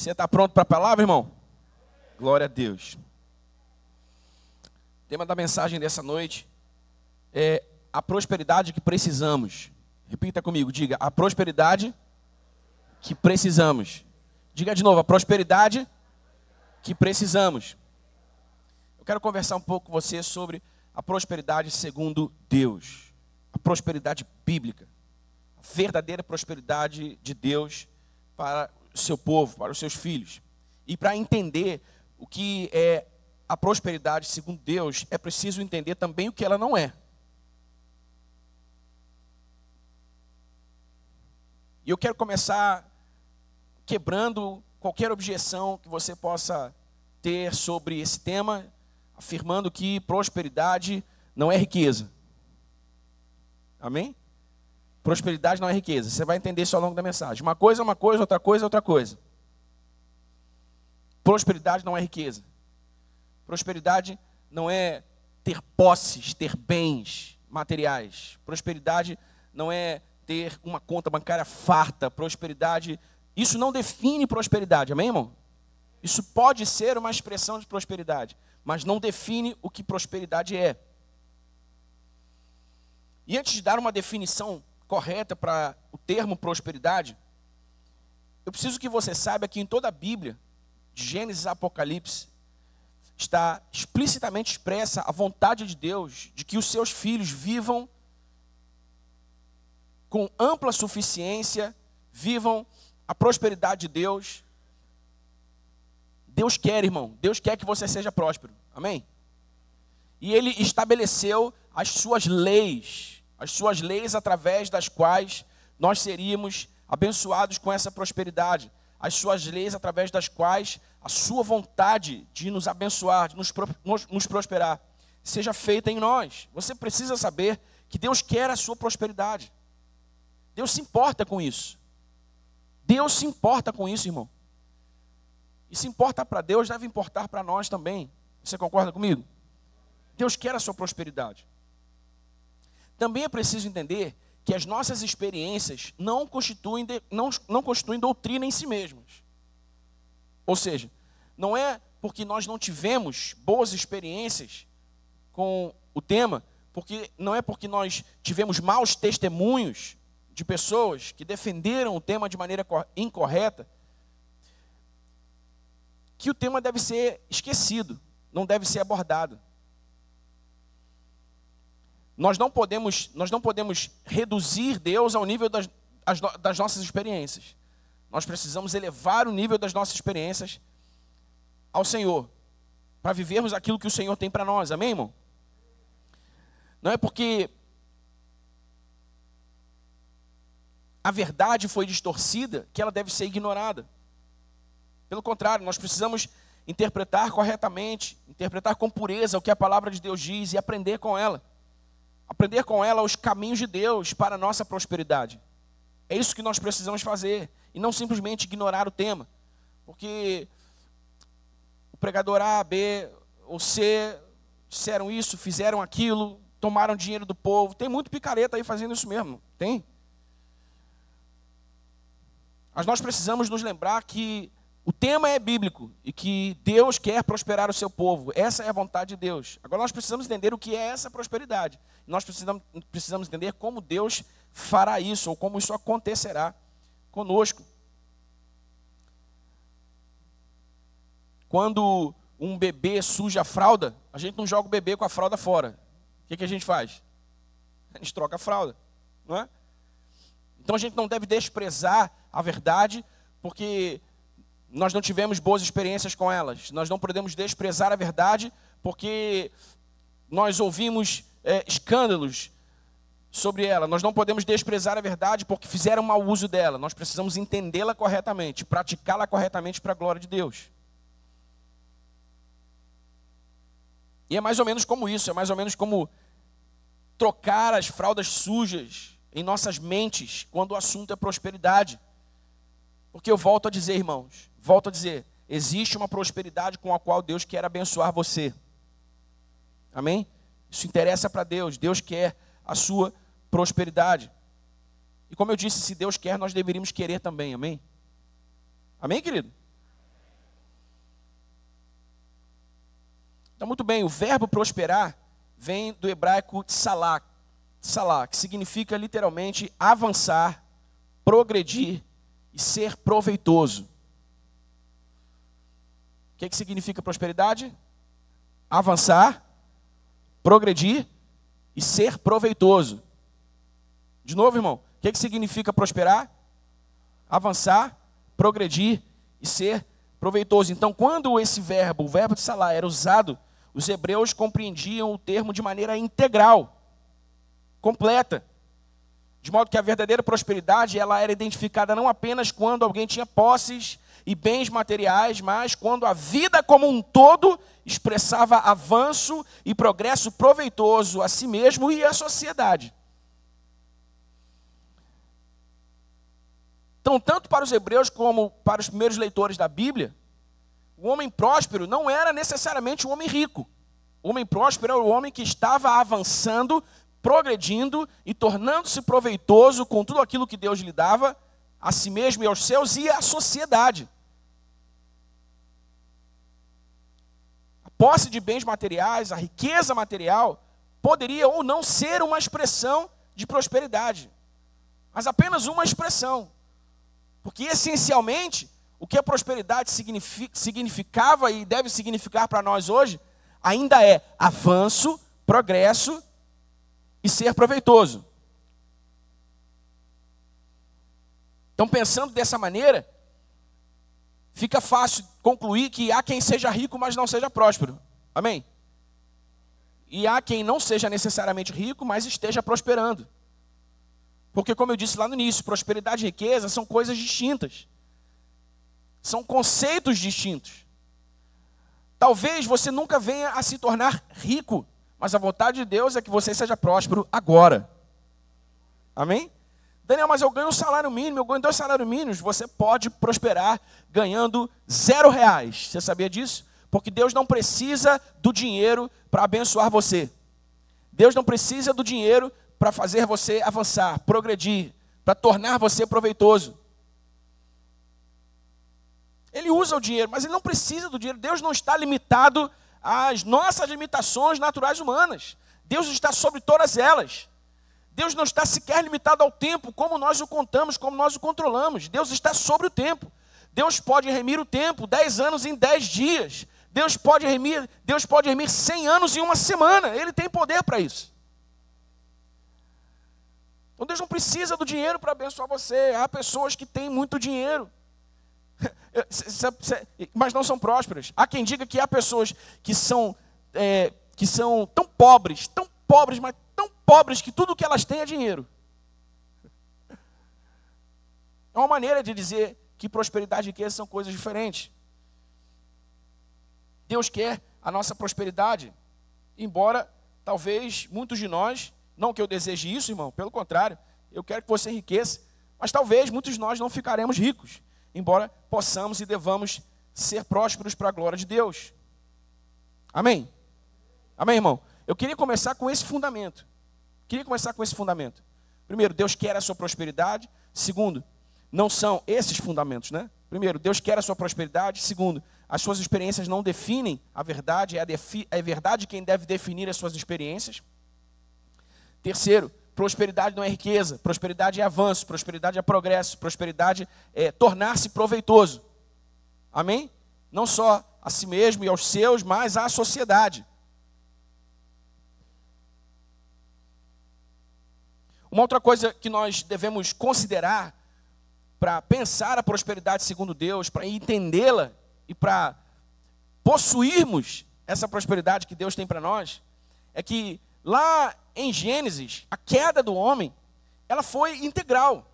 Você está pronto para a palavra, irmão? Glória a Deus. O tema da mensagem dessa noite é a prosperidade que precisamos. Repita comigo, diga, a prosperidade que precisamos. Diga de novo, a prosperidade que precisamos. Eu quero conversar um pouco com você sobre a prosperidade segundo Deus. A prosperidade bíblica. A verdadeira prosperidade de Deus para o seu povo, para os seus filhos. E para entender o que é a prosperidade segundo Deus, é preciso entender também o que ela não é. E eu quero começar quebrando qualquer objeção que você possa ter sobre esse tema, afirmando que prosperidade não é riqueza. Amém? Prosperidade não é riqueza. Você vai entender isso ao longo da mensagem. Uma coisa é uma coisa, outra coisa é outra coisa. Prosperidade não é riqueza. Prosperidade não é ter posses, ter bens materiais. Prosperidade não é ter uma conta bancária farta. Prosperidade, isso não define prosperidade, amém, irmão? Isso pode ser uma expressão de prosperidade, mas não define o que prosperidade é. E antes de dar uma definição correta para o termo prosperidade, eu preciso que você saiba que em toda a Bíblia, de Gênesis a Apocalipse, está explicitamente expressa a vontade de Deus de que os seus filhos vivam com ampla suficiência, vivam a prosperidade de Deus. Deus quer, irmão, Deus quer que você seja próspero, amém? E Ele estabeleceu as suas leis através das quais nós seríamos abençoados com essa prosperidade, as suas leis através das quais a sua vontade de nos abençoar, de nos prosperar, seja feita em nós. Você precisa saber que Deus quer a sua prosperidade. Deus se importa com isso. Deus se importa com isso, irmão. E se importa para Deus, deve importar para nós também. Você concorda comigo? Deus quer a sua prosperidade. Também é preciso entender que as nossas experiências não constituem doutrina em si mesmas. Ou seja, não é porque nós não tivemos boas experiências com o tema, não é porque nós tivemos maus testemunhos de pessoas que defenderam o tema de maneira incorreta, que o tema deve ser esquecido, não deve ser abordado. Nós não podemos reduzir Deus ao nível das nossas experiências. Nós precisamos elevar o nível das nossas experiências ao Senhor, para vivermos aquilo que o Senhor tem para nós, amém, irmão? Não é porque a verdade foi distorcida que ela deve ser ignorada. Pelo contrário, nós precisamos interpretar corretamente, interpretar com pureza o que a palavra de Deus diz e aprender com ela. Aprender com ela os caminhos de Deus para a nossa prosperidade. É isso que nós precisamos fazer. E não simplesmente ignorar o tema. Porque o pregador A, B ou C disseram isso, fizeram aquilo, tomaram dinheiro do povo. Tem muito picareta aí fazendo isso mesmo. Tem. Mas nós precisamos nos lembrar que o tema é bíblico e que Deus quer prosperar o seu povo. Essa é a vontade de Deus. Agora nós precisamos entender o que é essa prosperidade. Nós precisamos entender como Deus fará isso, ou como isso acontecerá conosco. Quando um bebê suja a fralda, a gente não joga o bebê com a fralda fora. O que a gente faz? A gente troca a fralda, não é? Então a gente não deve desprezar a verdade, porque nós não tivemos boas experiências com elas. Nós não podemos desprezar a verdade, porque nós ouvimos escândalos sobre ela. Nós não podemos desprezar a verdade porque fizeram mau uso dela. Nós precisamos entendê-la corretamente, praticá-la corretamente para a glória de Deus. E é mais ou menos como isso, é mais ou menos como trocar as fraldas sujas em nossas mentes quando o assunto é prosperidade. Porque eu volto a dizer, irmãos, existe uma prosperidade com a qual Deus quer abençoar você. Amém? Isso interessa para Deus. Deus quer a sua prosperidade. E como eu disse, se Deus quer, nós deveríamos querer também. Amém? Amém, querido? Então, muito bem, o verbo prosperar vem do hebraico tsalá, que significa literalmente avançar, progredir e ser proveitoso. O que significa prosperidade? Avançar, progredir e ser proveitoso. De novo, irmão, o que significa prosperar? Avançar, progredir e ser proveitoso. Então, quando esse verbo, o verbo de salá, era usado, os hebreus compreendiam o termo de maneira integral, completa. De modo que a verdadeira prosperidade, ela era identificada não apenas quando alguém tinha posses e bens materiais, mas quando a vida como um todo expressava avanço e progresso proveitoso a si mesmo e à sociedade. Então, tanto para os hebreus como para os primeiros leitores da Bíblia, o homem próspero não era necessariamente um homem rico. O homem próspero era o homem que estava avançando, progredindo e tornando-se proveitoso com tudo aquilo que Deus lhe dava, a si mesmo e aos seus e à sociedade. A posse de bens materiais, a riqueza material, poderia ou não ser uma expressão de prosperidade, mas apenas uma expressão. Porque, essencialmente, o que a prosperidade significava e deve significar para nós hoje, ainda é avanço, progresso e ser proveitoso. Então, pensando dessa maneira, fica fácil concluir que há quem seja rico, mas não seja próspero. Amém? E há quem não seja necessariamente rico, mas esteja prosperando. Porque, como eu disse lá no início, prosperidade e riqueza são coisas distintas. São conceitos distintos. Talvez você nunca venha a se tornar rico, mas a vontade de Deus é que você seja próspero agora. Amém? Daniel, mas eu ganho um salário mínimo, eu ganho 2 salários mínimos. Você pode prosperar ganhando R$0. Você sabia disso? Porque Deus não precisa do dinheiro para abençoar você. Deus não precisa do dinheiro para fazer você avançar, progredir, para tornar você proveitoso. Ele usa o dinheiro, mas ele não precisa do dinheiro. Deus não está limitado às nossas limitações naturais humanas. Deus está sobre todas elas. Deus não está sequer limitado ao tempo, como nós o contamos, como nós o controlamos. Deus está sobre o tempo. Deus pode remir o tempo, 10 anos em 10 dias. Deus pode remir 100 anos em uma semana. Ele tem poder para isso. Então Deus não precisa do dinheiro para abençoar você. Há pessoas que têm muito dinheiro, mas não são prósperas. Há quem diga que há pessoas que são tão pobres, mas tão pobres que tudo que elas têm é dinheiro. É uma maneira de dizer que prosperidade e riqueza são coisas diferentes. Deus quer a nossa prosperidade, embora talvez muitos de nós, não que eu deseje isso, irmão, pelo contrário, eu quero que você enriqueça, mas talvez muitos de nós não ficaremos ricos, embora possamos e devamos ser prósperos para a glória de Deus. Amém? Amém, irmão? Eu queria começar com esse fundamento. Primeiro, Deus quer a sua prosperidade. Segundo, não são esses fundamentos, né? Primeiro, Deus quer a sua prosperidade. Segundo, as suas experiências não definem a verdade, é a verdade quem deve definir as suas experiências. Terceiro, prosperidade não é riqueza, prosperidade é avanço, prosperidade é progresso, prosperidade é tornar-se proveitoso. Amém? Não só a si mesmo e aos seus, mas à sociedade. Uma outra coisa que nós devemos considerar para pensar a prosperidade segundo Deus, para entendê-la e para possuirmos essa prosperidade que Deus tem para nós, é que lá em Gênesis, a queda do homem, ela foi integral.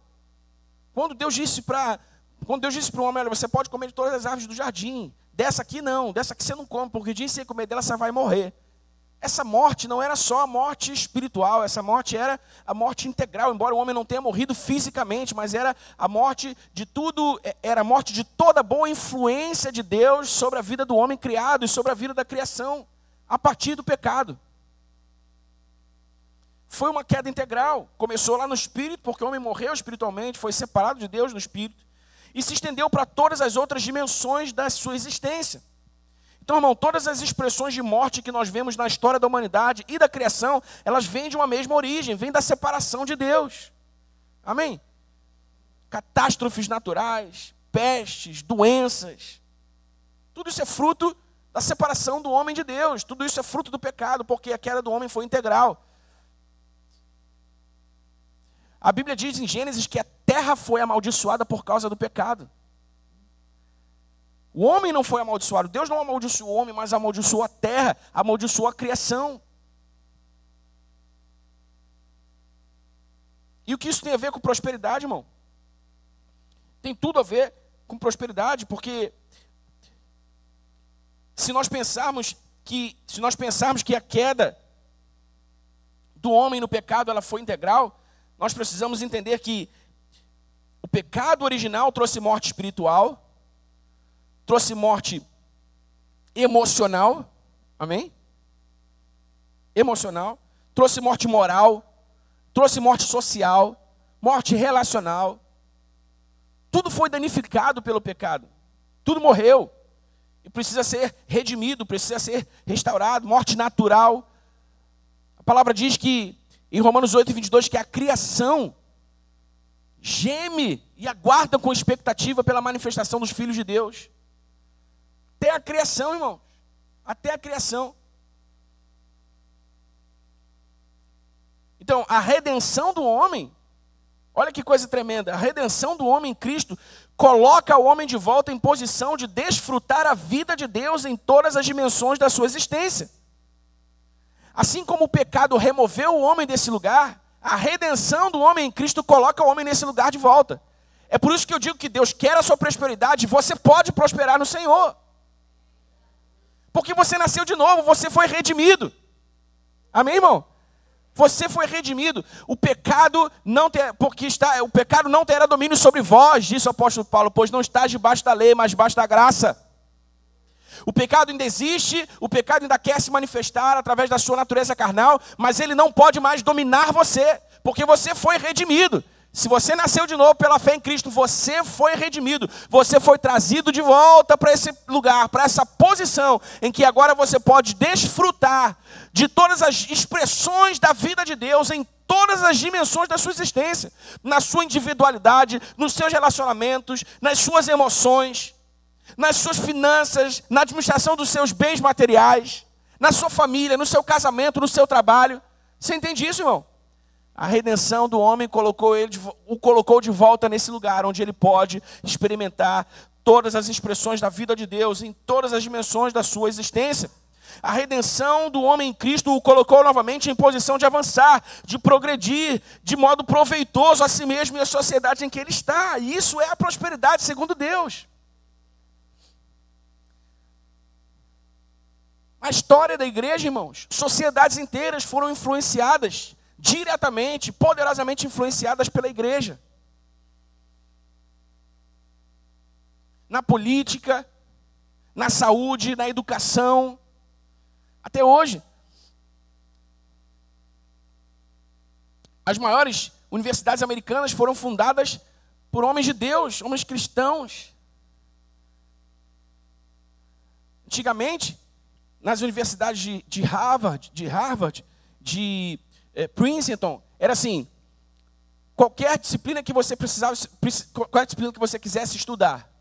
Quando Deus disse para o homem, olha, você pode comer de todas as árvores do jardim, dessa aqui não, dessa aqui você não come, porque o dia que você comer dela você vai morrer. Essa morte não era só a morte espiritual, essa morte era a morte integral, embora o homem não tenha morrido fisicamente, mas era a morte de tudo, era a morte de toda boa influência de Deus sobre a vida do homem criado e sobre a vida da criação, a partir do pecado. Foi uma queda integral, começou lá no espírito, porque o homem morreu espiritualmente, foi separado de Deus no espírito, e se estendeu para todas as outras dimensões da sua existência. Então, irmão, todas as expressões de morte que nós vemos na história da humanidade e da criação, elas vêm de uma mesma origem, vêm da separação de Deus. Amém? Catástrofes naturais, pestes, doenças, tudo isso é fruto da separação do homem de Deus, tudo isso é fruto do pecado, porque a queda do homem foi integral. A Bíblia diz em Gênesis que a terra foi amaldiçoada por causa do pecado. O homem não foi amaldiçoado, Deus não amaldiçoou o homem, mas amaldiçoou a terra, amaldiçoou a criação. E o que isso tem a ver com prosperidade, irmão? Tem tudo a ver com prosperidade, porque se nós pensarmos que a queda do homem no pecado ela foi integral, nós precisamos entender que o pecado original trouxe morte espiritual, trouxe morte emocional, amém? Emocional, trouxe morte moral, trouxe morte social, morte relacional. Tudo foi danificado pelo pecado, tudo morreu e precisa ser redimido, precisa ser restaurado, morte natural. A palavra diz que, em Romanos 8:22, que a criação geme e aguarda com expectativa pela manifestação dos filhos de Deus. Até a criação, irmãos, até a criação. Então, a redenção do homem, olha que coisa tremenda, a redenção do homem em Cristo coloca o homem de volta em posição de desfrutar a vida de Deus em todas as dimensões da sua existência. Assim como o pecado removeu o homem desse lugar, a redenção do homem em Cristo coloca o homem nesse lugar de volta. É por isso que eu digo que Deus quer a sua prosperidade, você pode prosperar no Senhor. Porque você nasceu de novo, você foi redimido. Amém, irmão? Você foi redimido. O pecado não terá domínio sobre vós, disse o apóstolo Paulo, pois não está debaixo da lei, mas debaixo da graça. O pecado ainda existe, o pecado ainda quer se manifestar através da sua natureza carnal, mas ele não pode mais dominar você, porque você foi redimido. Se você nasceu de novo pela fé em Cristo, você foi redimido. Você foi trazido de volta para esse lugar, para essa posição em que agora você pode desfrutar de todas as expressões da vida de Deus em todas as dimensões da sua existência. Na sua individualidade, nos seus relacionamentos, nas suas emoções, nas suas finanças, na administração dos seus bens materiais, na sua família, no seu casamento, no seu trabalho. Você entende isso, irmão? A redenção do homem o colocou de volta nesse lugar, onde ele pode experimentar todas as expressões da vida de Deus, em todas as dimensões da sua existência. A redenção do homem em Cristo o colocou novamente em posição de avançar, de progredir, de modo proveitoso a si mesmo e à sociedade em que ele está. E isso é a prosperidade segundo Deus. A história da igreja, irmãos, sociedades inteiras foram influenciadas diretamente, poderosamente influenciadas pela igreja. Na política, na saúde, na educação, até hoje. As maiores universidades americanas foram fundadas por homens de Deus, homens cristãos. Antigamente, nas universidades de Harvard, de Princeton, era assim, qualquer disciplina que você qualquer disciplina que você quisesse estudar.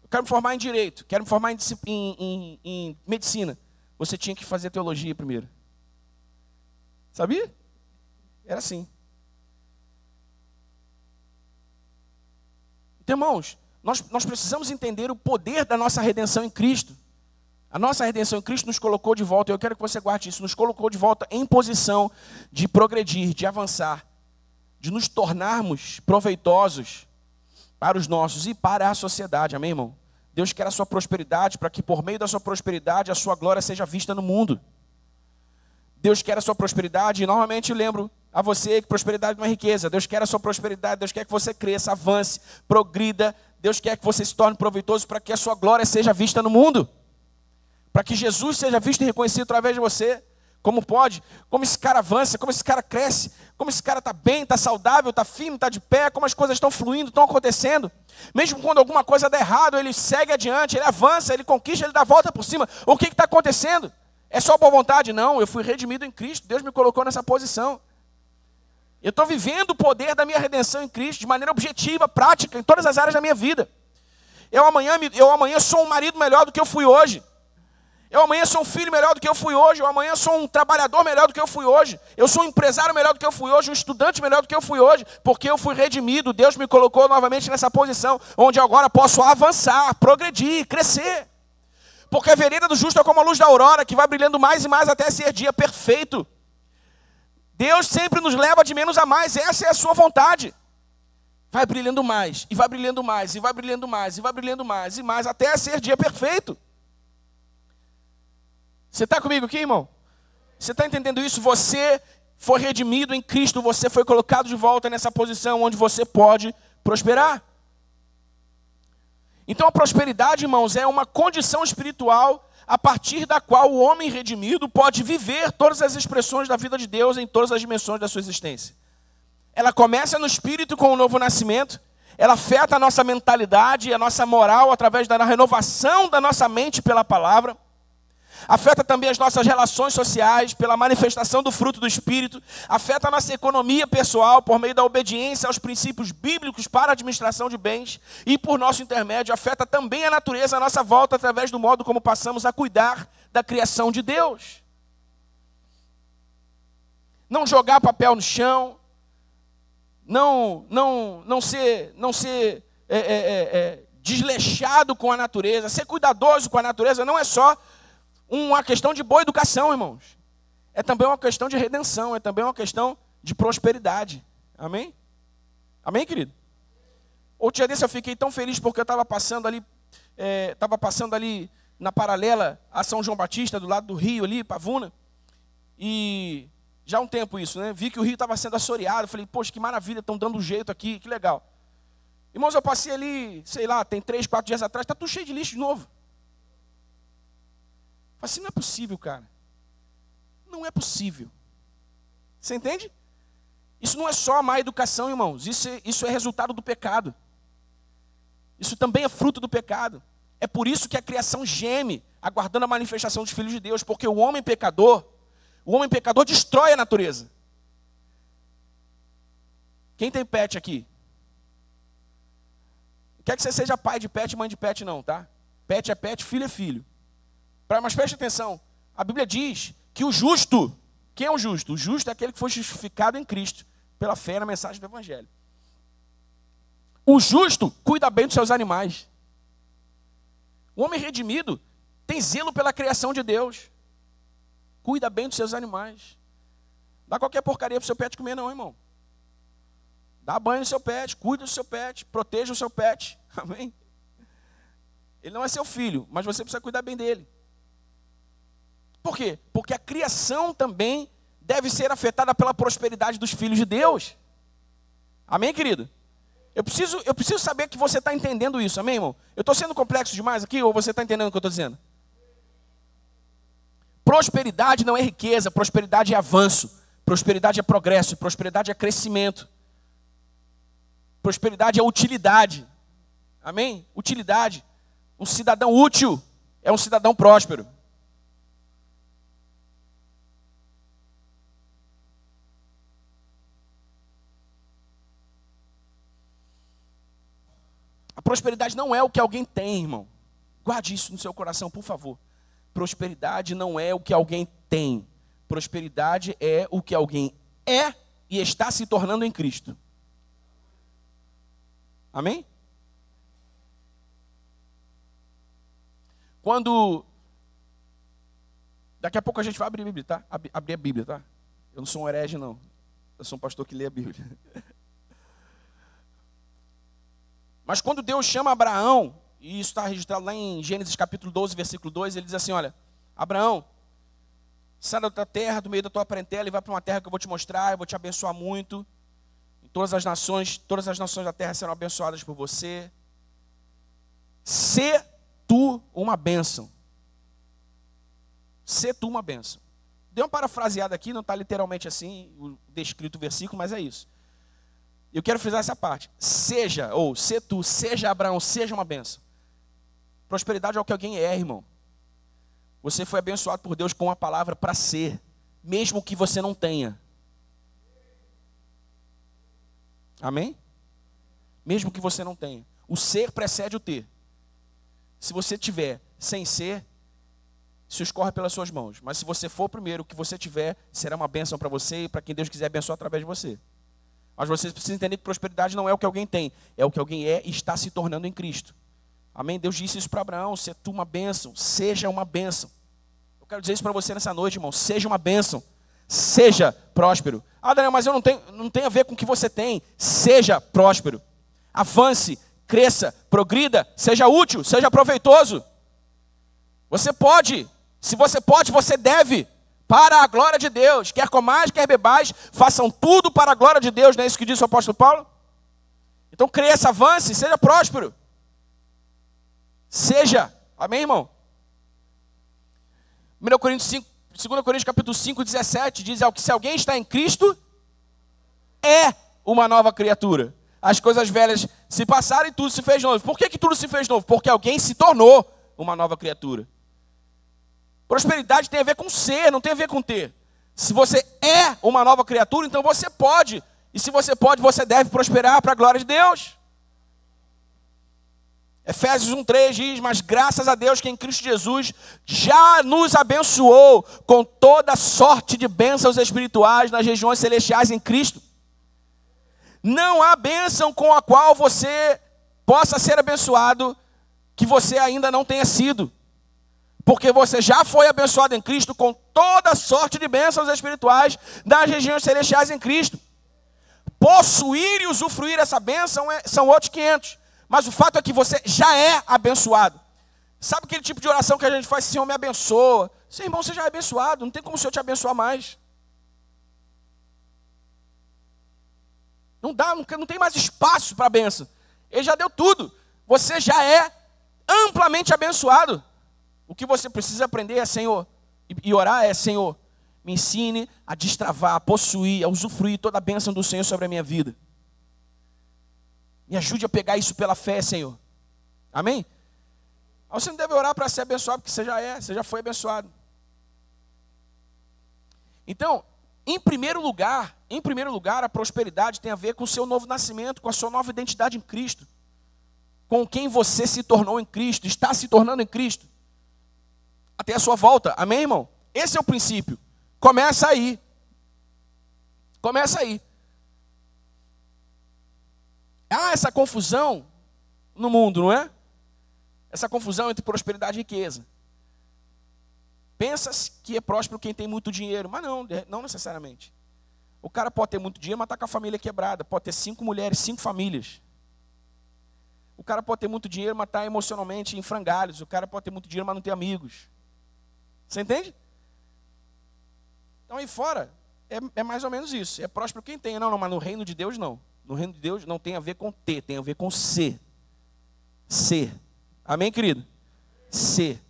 Eu quero me formar em direito, quero me formar em medicina. Você tinha que fazer teologia primeiro. Sabia? Era assim. Então, irmãos, nós precisamos entender o poder da nossa redenção em Cristo. A nossa redenção em Cristo nos colocou de volta, eu quero que você guarde isso, nos colocou de volta em posição de progredir, de avançar, de nos tornarmos proveitosos para os nossos e para a sociedade, amém, irmão? Deus quer a sua prosperidade para que por meio da sua prosperidade a sua glória seja vista no mundo. Deus quer a sua prosperidade e novamente lembro a você que prosperidade não é riqueza. Deus quer a sua prosperidade, Deus quer que você cresça, avance, progrida. Deus quer que você se torne proveitoso para que a sua glória seja vista no mundo. Para que Jesus seja visto e reconhecido através de você. Como pode? Como esse cara avança, como esse cara cresce, como esse cara está bem, está saudável, está firme, está de pé, como as coisas estão fluindo, estão acontecendo. Mesmo quando alguma coisa der errado, ele segue adiante, ele avança, ele conquista, ele dá a volta por cima. O que está acontecendo? É só boa vontade? Não, eu fui redimido em Cristo, Deus me colocou nessa posição. Eu estou vivendo o poder da minha redenção em Cristo, de maneira objetiva, prática, em todas as áreas da minha vida. Eu amanhã sou um marido melhor do que eu fui hoje. Eu amanhã sou um filho melhor do que eu fui hoje. Eu amanhã sou um trabalhador melhor do que eu fui hoje. Eu sou um empresário melhor do que eu fui hoje. Um estudante melhor do que eu fui hoje. Porque eu fui redimido. Deus me colocou novamente nessa posição, onde agora posso avançar, progredir, crescer. Porque a vereda do justo é como a luz da aurora, que vai brilhando mais e mais até ser dia perfeito. Deus sempre nos leva de menos a mais. Essa é a sua vontade. Vai brilhando mais, e vai brilhando mais, e vai brilhando mais, e vai brilhando mais, e mais, até ser dia perfeito. Você está comigo aqui, irmão? Você está entendendo isso? Você foi redimido em Cristo, você foi colocado de volta nessa posição onde você pode prosperar. Então a prosperidade, irmãos, é uma condição espiritual a partir da qual o homem redimido pode viver todas as expressões da vida de Deus em todas as dimensões da sua existência. Ela começa no espírito com o novo nascimento, ela afeta a nossa mentalidade, a nossa moral através da renovação da nossa mente pela palavra, afeta também as nossas relações sociais pela manifestação do fruto do Espírito, afeta a nossa economia pessoal por meio da obediência aos princípios bíblicos para a administração de bens e por nosso intermédio afeta também a natureza à nossa volta através do modo como passamos a cuidar da criação de Deus. Não jogar papel no chão, não ser desleixado com a natureza, ser cuidadoso com a natureza não é só uma questão de boa educação, irmãos. É também uma questão de redenção, é também uma questão de prosperidade. Amém? Amém, querido? Outro dia desse eu fiquei tão feliz porque eu estava passando ali na paralela a São João Batista, do lado do rio ali, Pavuna, e já há um tempo isso, né? Vi que o rio estava sendo assoreado. Falei, poxa, que maravilha, estão dando um jeito aqui, que legal. Irmãos, eu passei ali, sei lá, tem 3, 4 dias atrás, está tudo cheio de lixo de novo. Falei assim, não é possível, cara. Não é possível. Você entende? Isso não é só a má educação, irmãos. Isso é resultado do pecado. Isso também é fruto do pecado. É por isso que a criação geme, aguardando a manifestação dos filhos de Deus, porque o homem pecador destrói a natureza. Quem tem pet aqui? Não quer que você seja pai de pet, mãe de pet não, tá? Pet é pet, filho é filho. Mas preste atenção, a Bíblia diz que o justo, quem é o justo? O justo é aquele que foi justificado em Cristo, pela fé na mensagem do Evangelho. O justo cuida bem dos seus animais. O homem redimido tem zelo pela criação de Deus. Cuida bem dos seus animais. Dá qualquer porcaria para o seu pet comer não, irmão. Dá banho no seu pet, cuida do seu pet, proteja o seu pet. Amém? Ele não é seu filho, mas você precisa cuidar bem dele. Por quê? Porque a criação também deve ser afetada pela prosperidade dos filhos de Deus. Amém, querido? Eu preciso saber que você está entendendo isso, amém, irmão? Eu estou sendo complexo demais aqui ou você está entendendo o que eu estou dizendo? Prosperidade não é riqueza, prosperidade é avanço, prosperidade é progresso, prosperidade é crescimento, prosperidade é utilidade, amém? Utilidade. Um cidadão útil é um cidadão próspero. A prosperidade não é o que alguém tem, irmão. Guarde isso no seu coração, por favor. Prosperidade não é o que alguém tem. Prosperidade é o que alguém é e está se tornando em Cristo. Amém? Daqui a pouco a gente vai abrir a Bíblia, tá? Abrir a Bíblia, tá? Eu não sou um herege, não. Eu sou um pastor que lê a Bíblia. Mas quando Deus chama Abraão, e isso está registrado lá em Gênesis capítulo 12, versículo 2, ele diz assim, olha, Abraão, sai da tua terra, do meio da tua parentela e vai para uma terra que eu vou te mostrar, eu vou te abençoar muito. Todas as nações da terra serão abençoadas por você. Sê tu uma bênção. Sê tu uma bênção. Deu uma parafraseada aqui, não está literalmente assim, o descrito o versículo, mas é isso. Eu quero frisar essa parte. Seja, ou se tu, seja Abraão, seja uma bênção. Prosperidade é o que alguém é, irmão. Você foi abençoado por Deus com uma palavra para ser, mesmo que você não tenha. Amém? Mesmo que você não tenha. O ser precede o ter. Se você tiver sem ser, isso escorre pelas suas mãos. Mas se você for primeiro, o que você tiver será uma bênção para você e para quem Deus quiser abençoar através de você. Mas você precisa entender que prosperidade não é o que alguém tem, é o que alguém é e está se tornando em Cristo. Amém? Deus disse isso para Abraão: se tu uma bênção, seja uma bênção. Eu quero dizer isso para você nessa noite, irmão. Seja uma bênção. Seja próspero. Ah, Daniel, mas não tem a ver com o que você tem. Seja próspero. Avance, cresça, progrida, seja útil, seja proveitoso. Você pode. Se você pode, você deve. Para a glória de Deus. Quer comais, quer bebais, façam tudo para a glória de Deus. Não é isso que disse o apóstolo Paulo? Então cresça, avance, seja próspero. Seja. Amém, irmão? 2 Coríntios capítulo 5, 17 diz que se alguém está em Cristo, é uma nova criatura. As coisas velhas se passaram e tudo se fez novo. Por que tudo se fez novo? Porque alguém se tornou uma nova criatura. Prosperidade tem a ver com ser, não tem a ver com ter. Se você é uma nova criatura, então você pode. E se você pode, você deve prosperar para a glória de Deus. Efésios 1,3 diz: mas graças a Deus que em Cristo Jesus já nos abençoou com toda sorte de bênçãos espirituais nas regiões celestiais em Cristo. Não há bênção com a qual você possa ser abençoado que você ainda não tenha sido. Porque você já foi abençoado em Cristo com toda sorte de bênçãos espirituais das regiões celestiais em Cristo. Possuir e usufruir essa bênção são outros 500. Mas o fato é que você já é abençoado. Sabe aquele tipo de oração que a gente faz: Senhor, me abençoa. Seu irmão, você já é abençoado. Não tem como o Senhor te abençoar mais. Não dá, não tem mais espaço para a bênção. Ele já deu tudo. Você já é amplamente abençoado. O que você precisa aprender é, Senhor, e orar é: Senhor, me ensine a destravar, a possuir, a usufruir toda a bênção do Senhor sobre a minha vida. Me ajude a pegar isso pela fé, Senhor. Amém? Você não deve orar para ser abençoado, porque você já foi abençoado. Então, em primeiro lugar, a prosperidade tem a ver com o seu novo nascimento, com a sua nova identidade em Cristo. Com quem você se tornou em Cristo, está se tornando em Cristo. Até a sua volta, amém, irmão? Esse é o princípio. Começa aí. Começa aí. Há essa confusão no mundo, não é? Essa confusão entre prosperidade e riqueza. Pensa que é próspero quem tem muito dinheiro, mas não necessariamente. O cara pode ter muito dinheiro, mas está com a família quebrada. Pode ter 5 mulheres, 5 famílias. O cara pode ter muito dinheiro, mas está emocionalmente em frangalhos. O cara pode ter muito dinheiro, mas não tem amigos. Você entende? Então aí fora, é mais ou menos isso. É próspero quem tem. Não, mas no reino de Deus não. No reino de Deus não tem a ver com ter, tem a ver com ser. Ser. Amém, querido? Ser.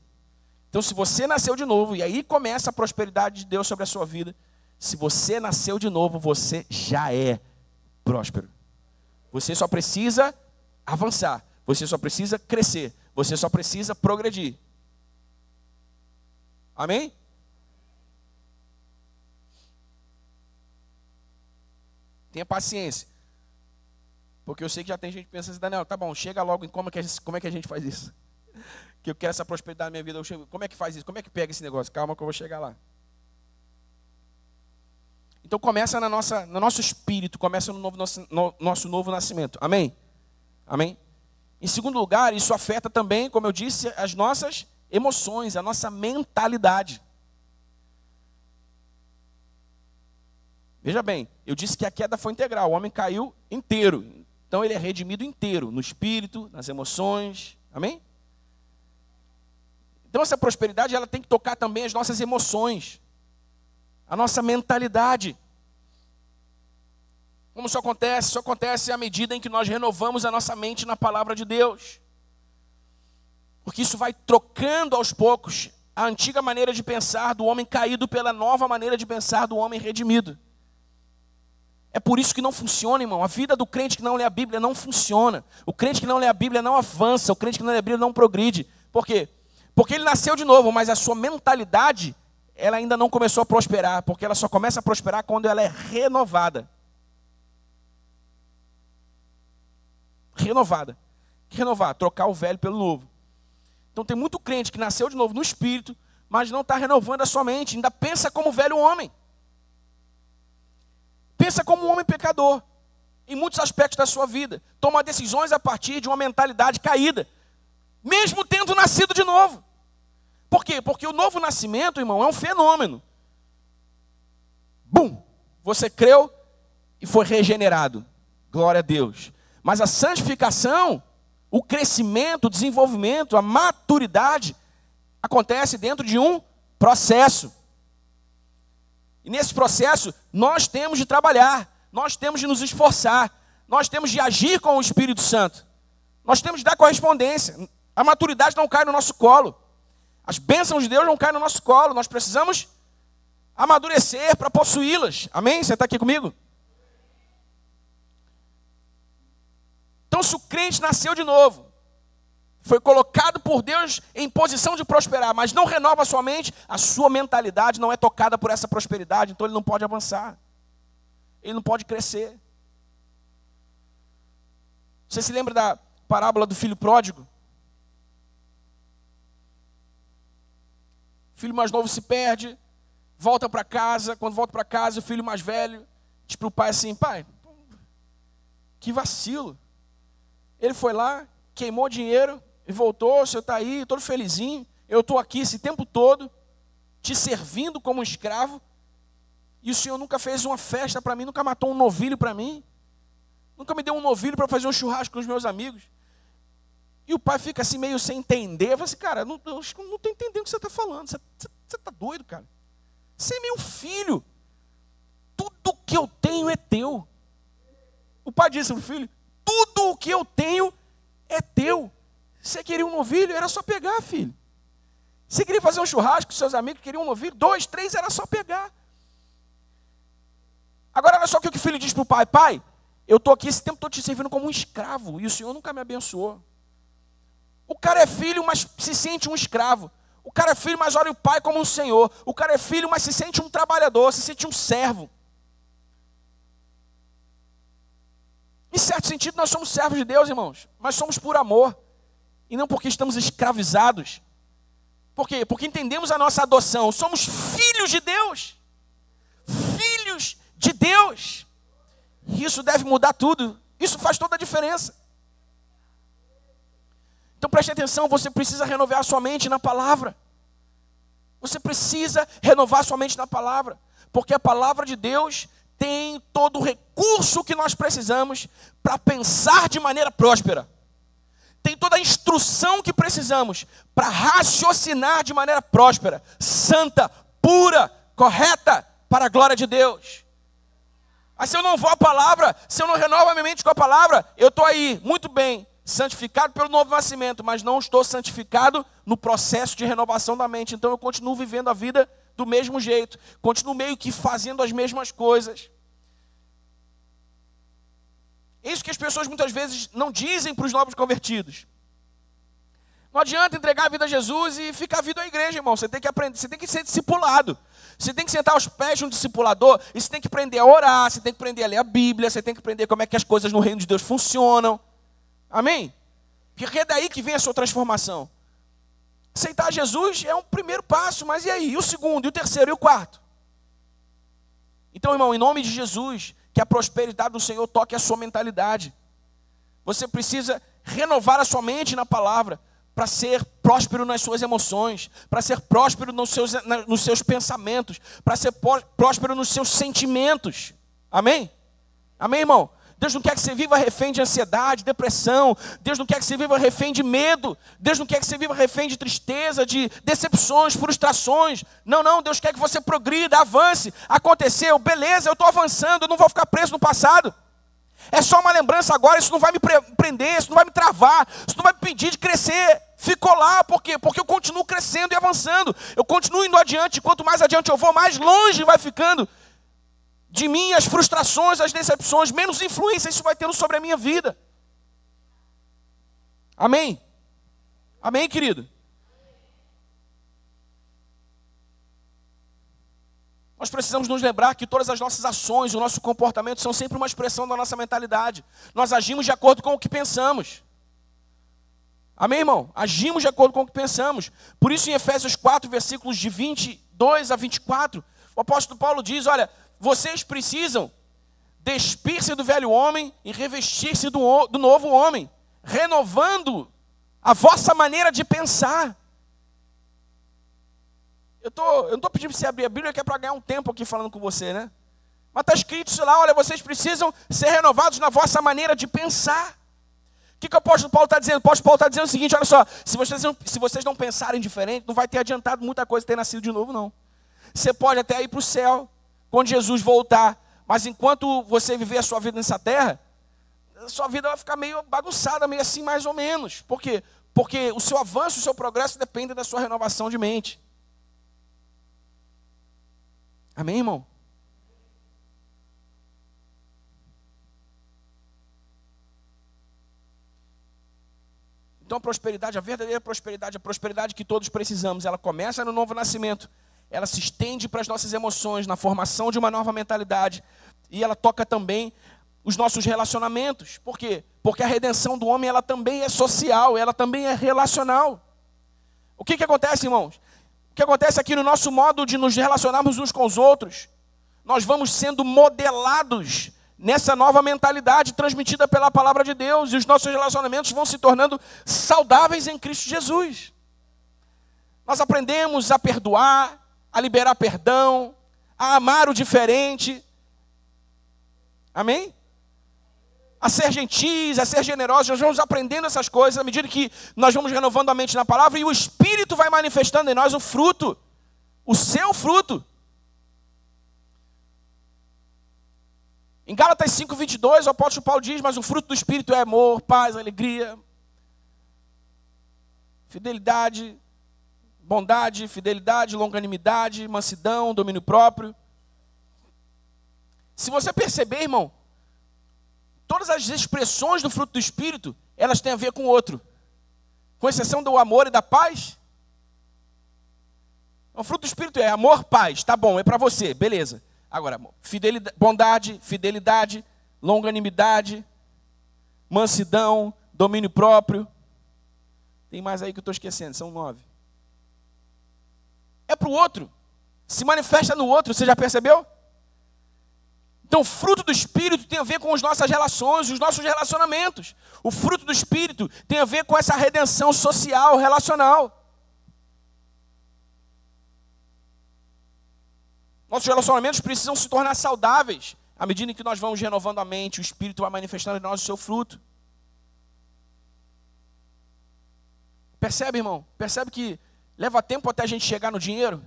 Então se você nasceu de novo, e aí começa a prosperidade de Deus sobre a sua vida. Se você nasceu de novo, você já é próspero. Você só precisa avançar. Você só precisa crescer. Você só precisa progredir. Amém? Tenha paciência. Porque eu sei que já tem gente que pensa assim: Daniel, tá bom, chega logo em como é que a gente faz isso? Que eu quero essa prosperidade na minha vida. Como é que faz isso? Como é que pega esse negócio? Calma que eu vou chegar lá. Então começa no nosso espírito, começa no nosso novo nascimento. Amém? Amém? Em segundo lugar, isso afeta também, como eu disse, as nossas emoções, a nossa mentalidade. Veja bem, eu disse que a queda foi integral, o homem caiu inteiro. Então ele é redimido inteiro, no espírito, nas emoções. Amém? Então essa prosperidade ela tem que tocar também as nossas emoções, a nossa mentalidade. Como isso acontece? Isso acontece à medida em que nós renovamos a nossa mente na palavra de Deus. Porque isso vai trocando aos poucos a antiga maneira de pensar do homem caído pela nova maneira de pensar do homem redimido. É por isso que não funciona, irmão. A vida do crente que não lê a Bíblia não funciona. O crente que não lê a Bíblia não avança. O crente que não lê a Bíblia não progride. Por quê? Porque ele nasceu de novo, mas a sua mentalidade, ela ainda não começou a prosperar. Porque ela só começa a prosperar quando ela é renovada. Renovada. Renovar, trocar o velho pelo novo. Então tem muito crente que nasceu de novo no Espírito, mas não está renovando a sua mente. Ainda pensa como velho homem. Pensa como um homem pecador, em muitos aspectos da sua vida. Toma decisões a partir de uma mentalidade caída, mesmo tendo nascido de novo. Por quê? Porque o novo nascimento, irmão, é um fenômeno. Bum! Você creu e foi regenerado. Glória a Deus. Mas a santificação, o crescimento, o desenvolvimento, a maturidade, acontece dentro de um processo. E nesse processo, nós temos de trabalhar, nós temos de nos esforçar, nós temos de agir com o Espírito Santo. Nós temos de dar correspondência. A maturidade não cai no nosso colo. As bênçãos de Deus não caem no nosso colo. Nós precisamos amadurecer para possuí-las. Amém? Você está aqui comigo? Então, se o crente nasceu de novo, foi colocado por Deus em posição de prosperar, mas não renova a sua mente, a sua mentalidade não é tocada por essa prosperidade, então ele não pode avançar. Ele não pode crescer. Você se lembra da parábola do filho pródigo? O filho mais novo se perde, volta para casa. Quando volta para casa, o filho mais velho diz para o pai assim: pai, que vacilo. Ele foi lá, queimou dinheiro e voltou. O senhor está aí, todo felizinho. Eu estou aqui esse tempo todo, te servindo como um escravo. E o senhor nunca fez uma festa para mim, nunca matou um novilho para mim. Nunca me deu um novilho para fazer um churrasco com os meus amigos. E o pai fica assim meio sem entender. Fala assim: cara, eu não estou entendendo o que você está falando. Você está doido, cara. Você é meu filho. Tudo que eu tenho é teu. O pai disse para o filho: tudo o que eu tenho é teu. Você queria um novilho? Era só pegar, filho. Você queria fazer um churrasco com seus amigos, queria um novilho? 2, 3, era só pegar. Agora olha só o que o filho diz para o pai: pai, eu estou aqui esse tempo todo te servindo como um escravo, e o senhor nunca me abençoou. O cara é filho, mas se sente um escravo. O cara é filho, mas olha o pai como um senhor. O cara é filho, mas se sente um trabalhador, se sente um servo. Em certo sentido, nós somos servos de Deus, irmãos, mas somos por amor, e não porque estamos escravizados. Por quê? Porque entendemos a nossa adoção. Somos filhos de Deus. Filhos de Deus. E isso deve mudar tudo. Isso faz toda a diferença. Então preste atenção, você precisa renovar a sua mente na palavra. Você precisa renovar a sua mente na palavra. Porque a palavra de Deus tem todo o recurso que nós precisamos para pensar de maneira próspera. Tem toda a instrução que precisamos para raciocinar de maneira próspera, santa, pura, correta, para a glória de Deus. Mas se eu não vou à palavra, se eu não renovo a minha mente com a palavra, eu estou aí, muito bem, santificado pelo novo nascimento, mas não estou santificado no processo de renovação da mente. Então eu continuo vivendo a vida do mesmo jeito, continuo meio que fazendo as mesmas coisas. É isso que as pessoas muitas vezes não dizem para os novos convertidos. Não adianta entregar a vida a Jesus e ficar vindo à igreja, irmão. Você tem que aprender, você tem que ser discipulado. Você tem que sentar aos pés de um discipulador, e você tem que aprender a orar, você tem que aprender a ler a Bíblia, você tem que aprender como é que as coisas no reino de Deus funcionam. Amém? Porque é daí que vem a sua transformação. Aceitar Jesus é um primeiro passo, mas e aí? E o segundo, e o terceiro, e o quarto? Então, irmão, em nome de Jesus, que a prosperidade do Senhor toque a sua mentalidade. Você precisa renovar a sua mente na palavra, para ser próspero nas suas emoções, para ser próspero nos seus pensamentos, para ser próspero nos seus sentimentos. Amém? Amém, irmão? Deus não quer que você viva refém de ansiedade, depressão. Deus não quer que você viva refém de medo. Deus não quer que você viva refém de tristeza, de decepções, frustrações. Não, não. Deus quer que você progrida, avance. Aconteceu, beleza, eu estou avançando, eu não vou ficar preso no passado. É só uma lembrança agora, isso não vai me prender, isso não vai me travar, isso não vai me impedir de crescer. Ficou lá, por quê? quê? Porque eu continuo crescendo e avançando. Eu continuo indo adiante. Quanto mais adiante eu vou, mais longe vai ficando de mim as frustrações, as decepções. Menos influência isso vai tendo sobre a minha vida. Amém? Amém, querido? Nós precisamos nos lembrar que todas as nossas ações, o nosso comportamento são sempre uma expressão da nossa mentalidade. Nós agimos de acordo com o que pensamos. Amém, irmão? Agimos de acordo com o que pensamos. Por isso, em Efésios 4, versículos de 22 a 24, o apóstolo Paulo diz, olha, vocês precisam despir-se do velho homem e revestir-se do novo homem, renovando a vossa maneira de pensar. Eu não estou pedindo para você abrir a Bíblia, que é para ganhar um tempo aqui falando com você, né? Mas está escrito isso lá, olha, vocês precisam ser renovados na vossa maneira de pensar. O que o apóstolo Paulo está dizendo? O apóstolo Paulo está dizendo o seguinte, olha só, se vocês não pensarem diferente, não vai ter adiantado muita coisa ter nascido de novo, não. Você pode até ir para o céu, quando Jesus voltar, mas enquanto você viver a sua vida nessa terra, a sua vida vai ficar meio bagunçada, meio assim, mais ou menos. Por quê? Porque o seu avanço, o seu progresso depende da sua renovação de mente. Amém, irmão? Então a prosperidade, a verdadeira prosperidade, a prosperidade que todos precisamos, ela começa no novo nascimento, ela se estende para as nossas emoções, na formação de uma nova mentalidade, e ela toca também os nossos relacionamentos. Por quê? Porque a redenção do homem, ela também é social, ela também é relacional. O que acontece, irmãos? O que acontece aqui no nosso modo de nos relacionarmos uns com os outros, nós vamos sendo modelados nessa nova mentalidade transmitida pela palavra de Deus, e os nossos relacionamentos vão se tornando saudáveis em Cristo Jesus. Nós aprendemos a perdoar, a liberar perdão, a amar o diferente. Amém? A ser gentis, a ser generosos. Nós vamos aprendendo essas coisas à medida que nós vamos renovando a mente na palavra, e o Espírito vai manifestando em nós o fruto, o seu fruto. Em Gálatas 5:22, o apóstolo Paulo diz, mas o fruto do Espírito é amor, paz, alegria, fidelidade, bondade, fidelidade, longanimidade, mansidão, domínio próprio. Se você perceber, irmão, todas as expressões do fruto do Espírito, elas têm a ver com o outro. Com exceção do amor e da paz. O fruto do Espírito é amor, paz. Tá bom, é para você, beleza. Agora, fidelidade, bondade, fidelidade, longanimidade, mansidão, domínio próprio. Tem mais aí que eu estou esquecendo, são 9. É para o outro. Se manifesta no outro, você já percebeu? Então, o fruto do Espírito tem a ver com as nossas relações, os nossos relacionamentos. O fruto do Espírito tem a ver com essa redenção social, relacional. Nossos relacionamentos precisam se tornar saudáveis. À medida que nós vamos renovando a mente, o Espírito vai manifestando em nós o seu fruto. Percebe, irmão? Percebe que leva tempo até a gente chegar no dinheiro?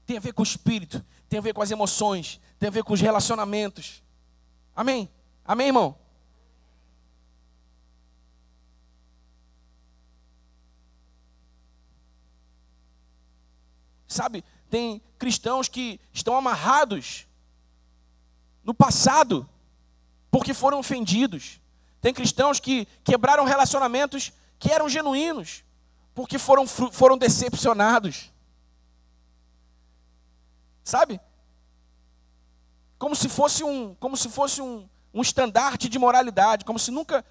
Tem a ver com o Espírito, tem a ver com as emoções, tem a ver com os relacionamentos. Amém? Amém, irmão? Sabe, tem cristãos que estão amarrados no passado porque foram ofendidos. Tem cristãos que quebraram relacionamentos que eram genuínos porque foram decepcionados. Sabe? Como se fosse um estandarte de moralidade, como se nunca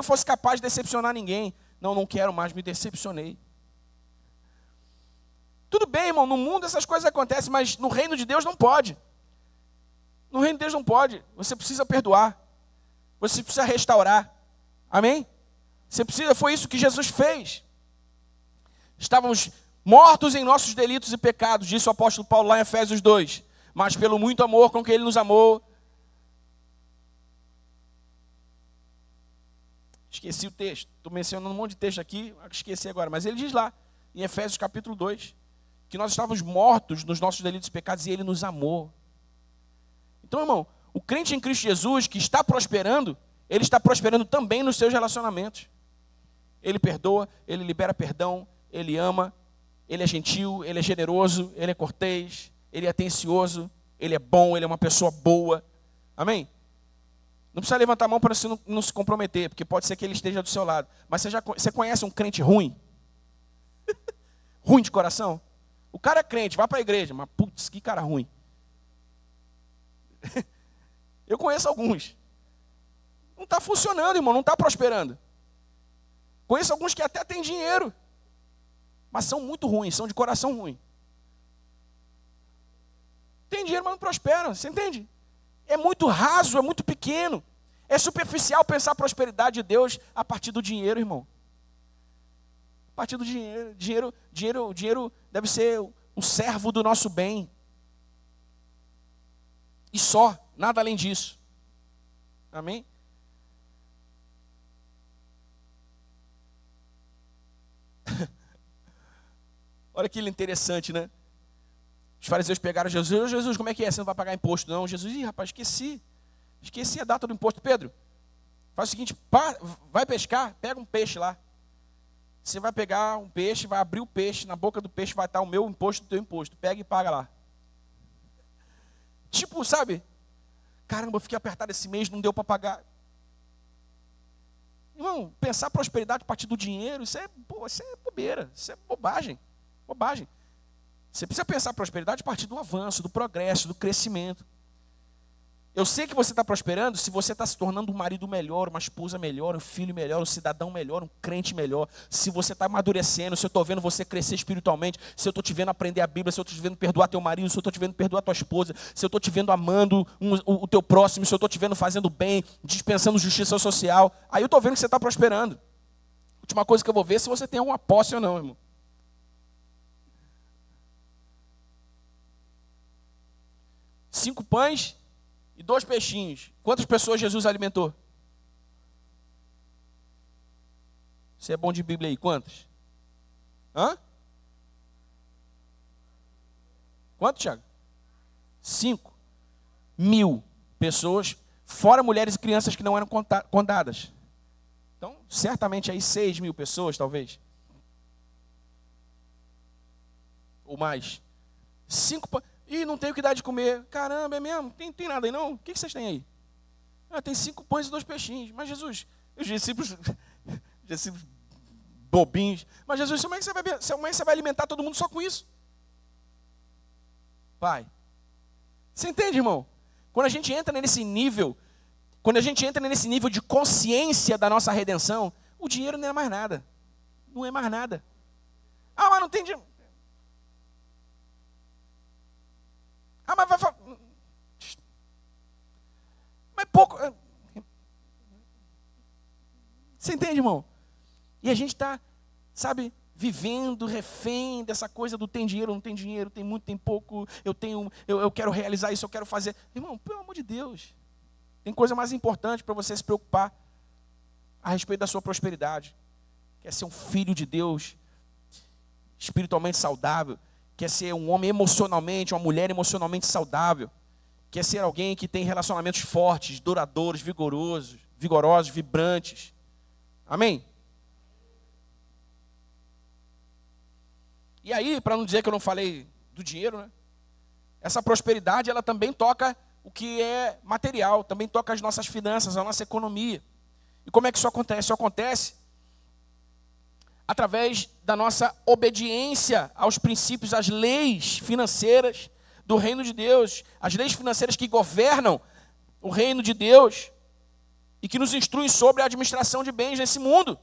fosse capaz de decepcionar ninguém. Não quero mais, me decepcionei. Tudo bem, irmão, no mundo essas coisas acontecem, mas no reino de Deus não pode. No reino de Deus não pode. Você precisa perdoar. Você precisa restaurar. Amém? Foi isso que Jesus fez. Estávamos mortos em nossos delitos e pecados, disse o apóstolo Paulo lá em Efésios 2. Mas pelo muito amor com que Ele nos amou. Esqueci o texto. Estou mencionando um monte de texto aqui, esqueci agora. Mas ele diz lá, em Efésios capítulo 2, que nós estávamos mortos nos nossos delitos e pecados e Ele nos amou. Então, irmão, o crente em Cristo Jesus que está prosperando, ele está prosperando também nos seus relacionamentos. Ele perdoa, ele libera perdão, ele ama, ele é gentil, ele é generoso, ele é cortês, ele é atencioso, ele é bom, ele é uma pessoa boa. Amém? Não precisa levantar a mão para você não se comprometer, porque pode ser que ele esteja do seu lado. Mas você conhece um crente ruim? Ruim de coração? O cara é crente, vai para a igreja, mas putz, que cara ruim. Eu conheço alguns. Não está funcionando, irmão, não está prosperando. Conheço alguns que até têm dinheiro, mas são muito ruins, são de coração ruim. Tem dinheiro, mas não prosperam, você entende? É muito raso, é muito pequeno. É superficial pensar a prosperidade de Deus a partir do dinheiro, irmão. A partir do dinheiro. Dinheiro deve ser um servo do nosso bem. E só, nada além disso. Amém? Olha que interessante, né? Os fariseus pegaram Jesus. Jesus, como é que é? Você não vai pagar imposto, não? Jesus, rapaz, esqueci a data do imposto. Pedro, faz o seguinte, vai pescar, pega um peixe lá. Você vai pegar um peixe, vai abrir o peixe, na boca do peixe vai estar o meu imposto e o teu imposto. Pega e paga lá. Tipo, sabe? Caramba, eu fiquei apertado esse mês, não deu para pagar. Irmão, pensar prosperidade a partir do dinheiro, isso é bobeira, isso é bobagem. Bobagem. Você precisa pensar a prosperidade a partir do avanço, do progresso, do crescimento. Eu sei que você está prosperando se você está se tornando um marido melhor, uma esposa melhor, um filho melhor, um cidadão melhor, um crente melhor. Se você está amadurecendo, se eu estou vendo você crescer espiritualmente, se eu estou te vendo aprender a Bíblia, se eu estou te vendo perdoar teu marido, se eu estou te vendo perdoar tua esposa, se eu estou te vendo amando o teu próximo, se eu estou te vendo fazendo bem, dispensando justiça social, aí eu estou vendo que você está prosperando. Última coisa que eu vou ver é se você tem alguma posse ou não, irmão. 5 pães e 2 peixinhos. Quantas pessoas Jesus alimentou? Você é bom de Bíblia aí, quantas? Hã? Quanto, Thiago? 5.000 pessoas, fora mulheres e crianças que não eram contadas. Então, certamente aí 6.000 pessoas, talvez. Ou mais. 5 pães. Ih, não tenho o que dar de comer. Caramba, é mesmo? Tem nada aí não? O que vocês têm aí? Tem 5 pães e 2 peixinhos. Mas Jesus, os discípulos bobinhos. Mas Jesus, como é que você vai alimentar todo mundo só com isso? Pai, você entende, irmão? Quando a gente entra nesse nível de consciência da nossa redenção, o dinheiro não é mais nada. Não é mais nada. Ah, mas não tem dinheiro. Ah, mas vai... Mas pouco... Você entende, irmão? E a gente está, sabe, vivendo refém dessa coisa do tem dinheiro, não tem dinheiro, tem muito, tem pouco, eu quero realizar isso, eu quero fazer. Irmão, pelo amor de Deus, tem coisa mais importante para você se preocupar a respeito da sua prosperidade. Quer ser um filho de Deus, espiritualmente saudável, quer ser um homem emocionalmente, uma mulher emocionalmente saudável, quer ser alguém que tem relacionamentos fortes, duradouros, vigorosos, vibrantes. Amém? E aí, para não dizer que eu não falei do dinheiro, né? Essa prosperidade, ela também toca o que é material, também toca as nossas finanças, a nossa economia. E como é que isso acontece? Isso acontece através da nossa obediência aos princípios, às leis financeiras do reino de Deus, as leis financeiras que governam o reino de Deus e que nos instruem sobre a administração de bens nesse mundo.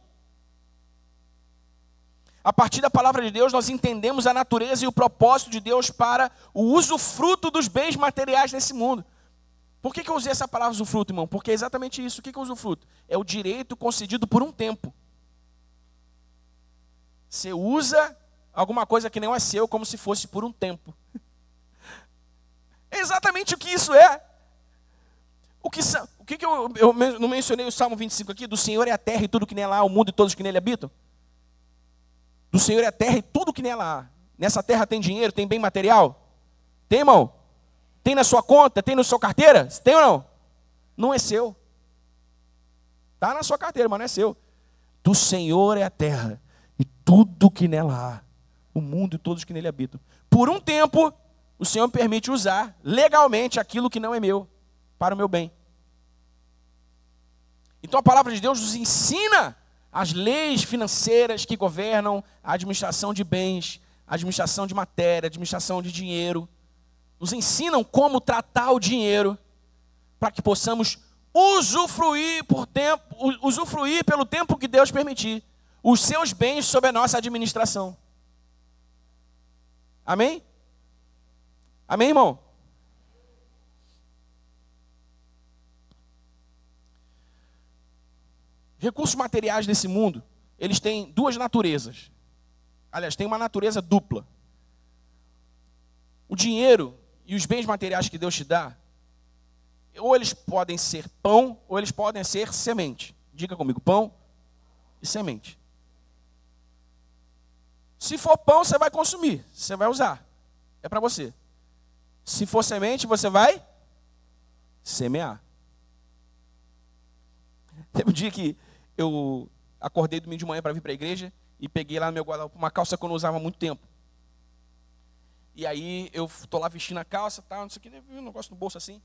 A partir da palavra de Deus, nós entendemos a natureza e o propósito de Deus para o usufruto dos bens materiais nesse mundo. Por que eu usei essa palavra usufruto, irmão? Porque é exatamente isso. O que é usufruto? É o direito concedido por um tempo. Você usa alguma coisa que não é seu como se fosse por um tempo. É exatamente o que isso é. O que eu não mencionei o Salmo 25 aqui? Do Senhor é a terra e tudo que nela há, o mundo e todos que nele habitam? Do Senhor é a terra e tudo que nela há. Nessa terra tem dinheiro, tem bem material? Tem, irmão? Tem na sua conta? Tem na sua carteira? Tem ou não? Não é seu. Está na sua carteira, mas não é seu. Do Senhor é a terra e tudo que nela há, o mundo e todos que nele habitam. Por um tempo, o Senhor me permite usar legalmente aquilo que não é meu, para o meu bem. Então a palavra de Deus nos ensina as leis financeiras que governam a administração de bens, a administração de matéria, a administração de dinheiro. Nos ensinam como tratar o dinheiro para que possamos usufruir pelo tempo que Deus permitir os seus bens sob a nossa administração. Amém? Amém, irmão? Recursos materiais desse mundo, eles têm duas naturezas. Aliás, tem uma natureza dupla. O dinheiro e os bens materiais que Deus te dá, ou eles podem ser pão, ou eles podem ser semente. Diga comigo, pão e semente. Se for pão, você vai consumir, você vai usar. É para você. Se for semente, você vai semear. Teve um dia que eu acordei domingo de manhã para vir para a igreja e peguei lá no meu guarda-roupa uma calça que eu não usava há muito tempo. E aí eu estou lá vestindo a calça, tal, não sei o que, um negócio no bolso assim.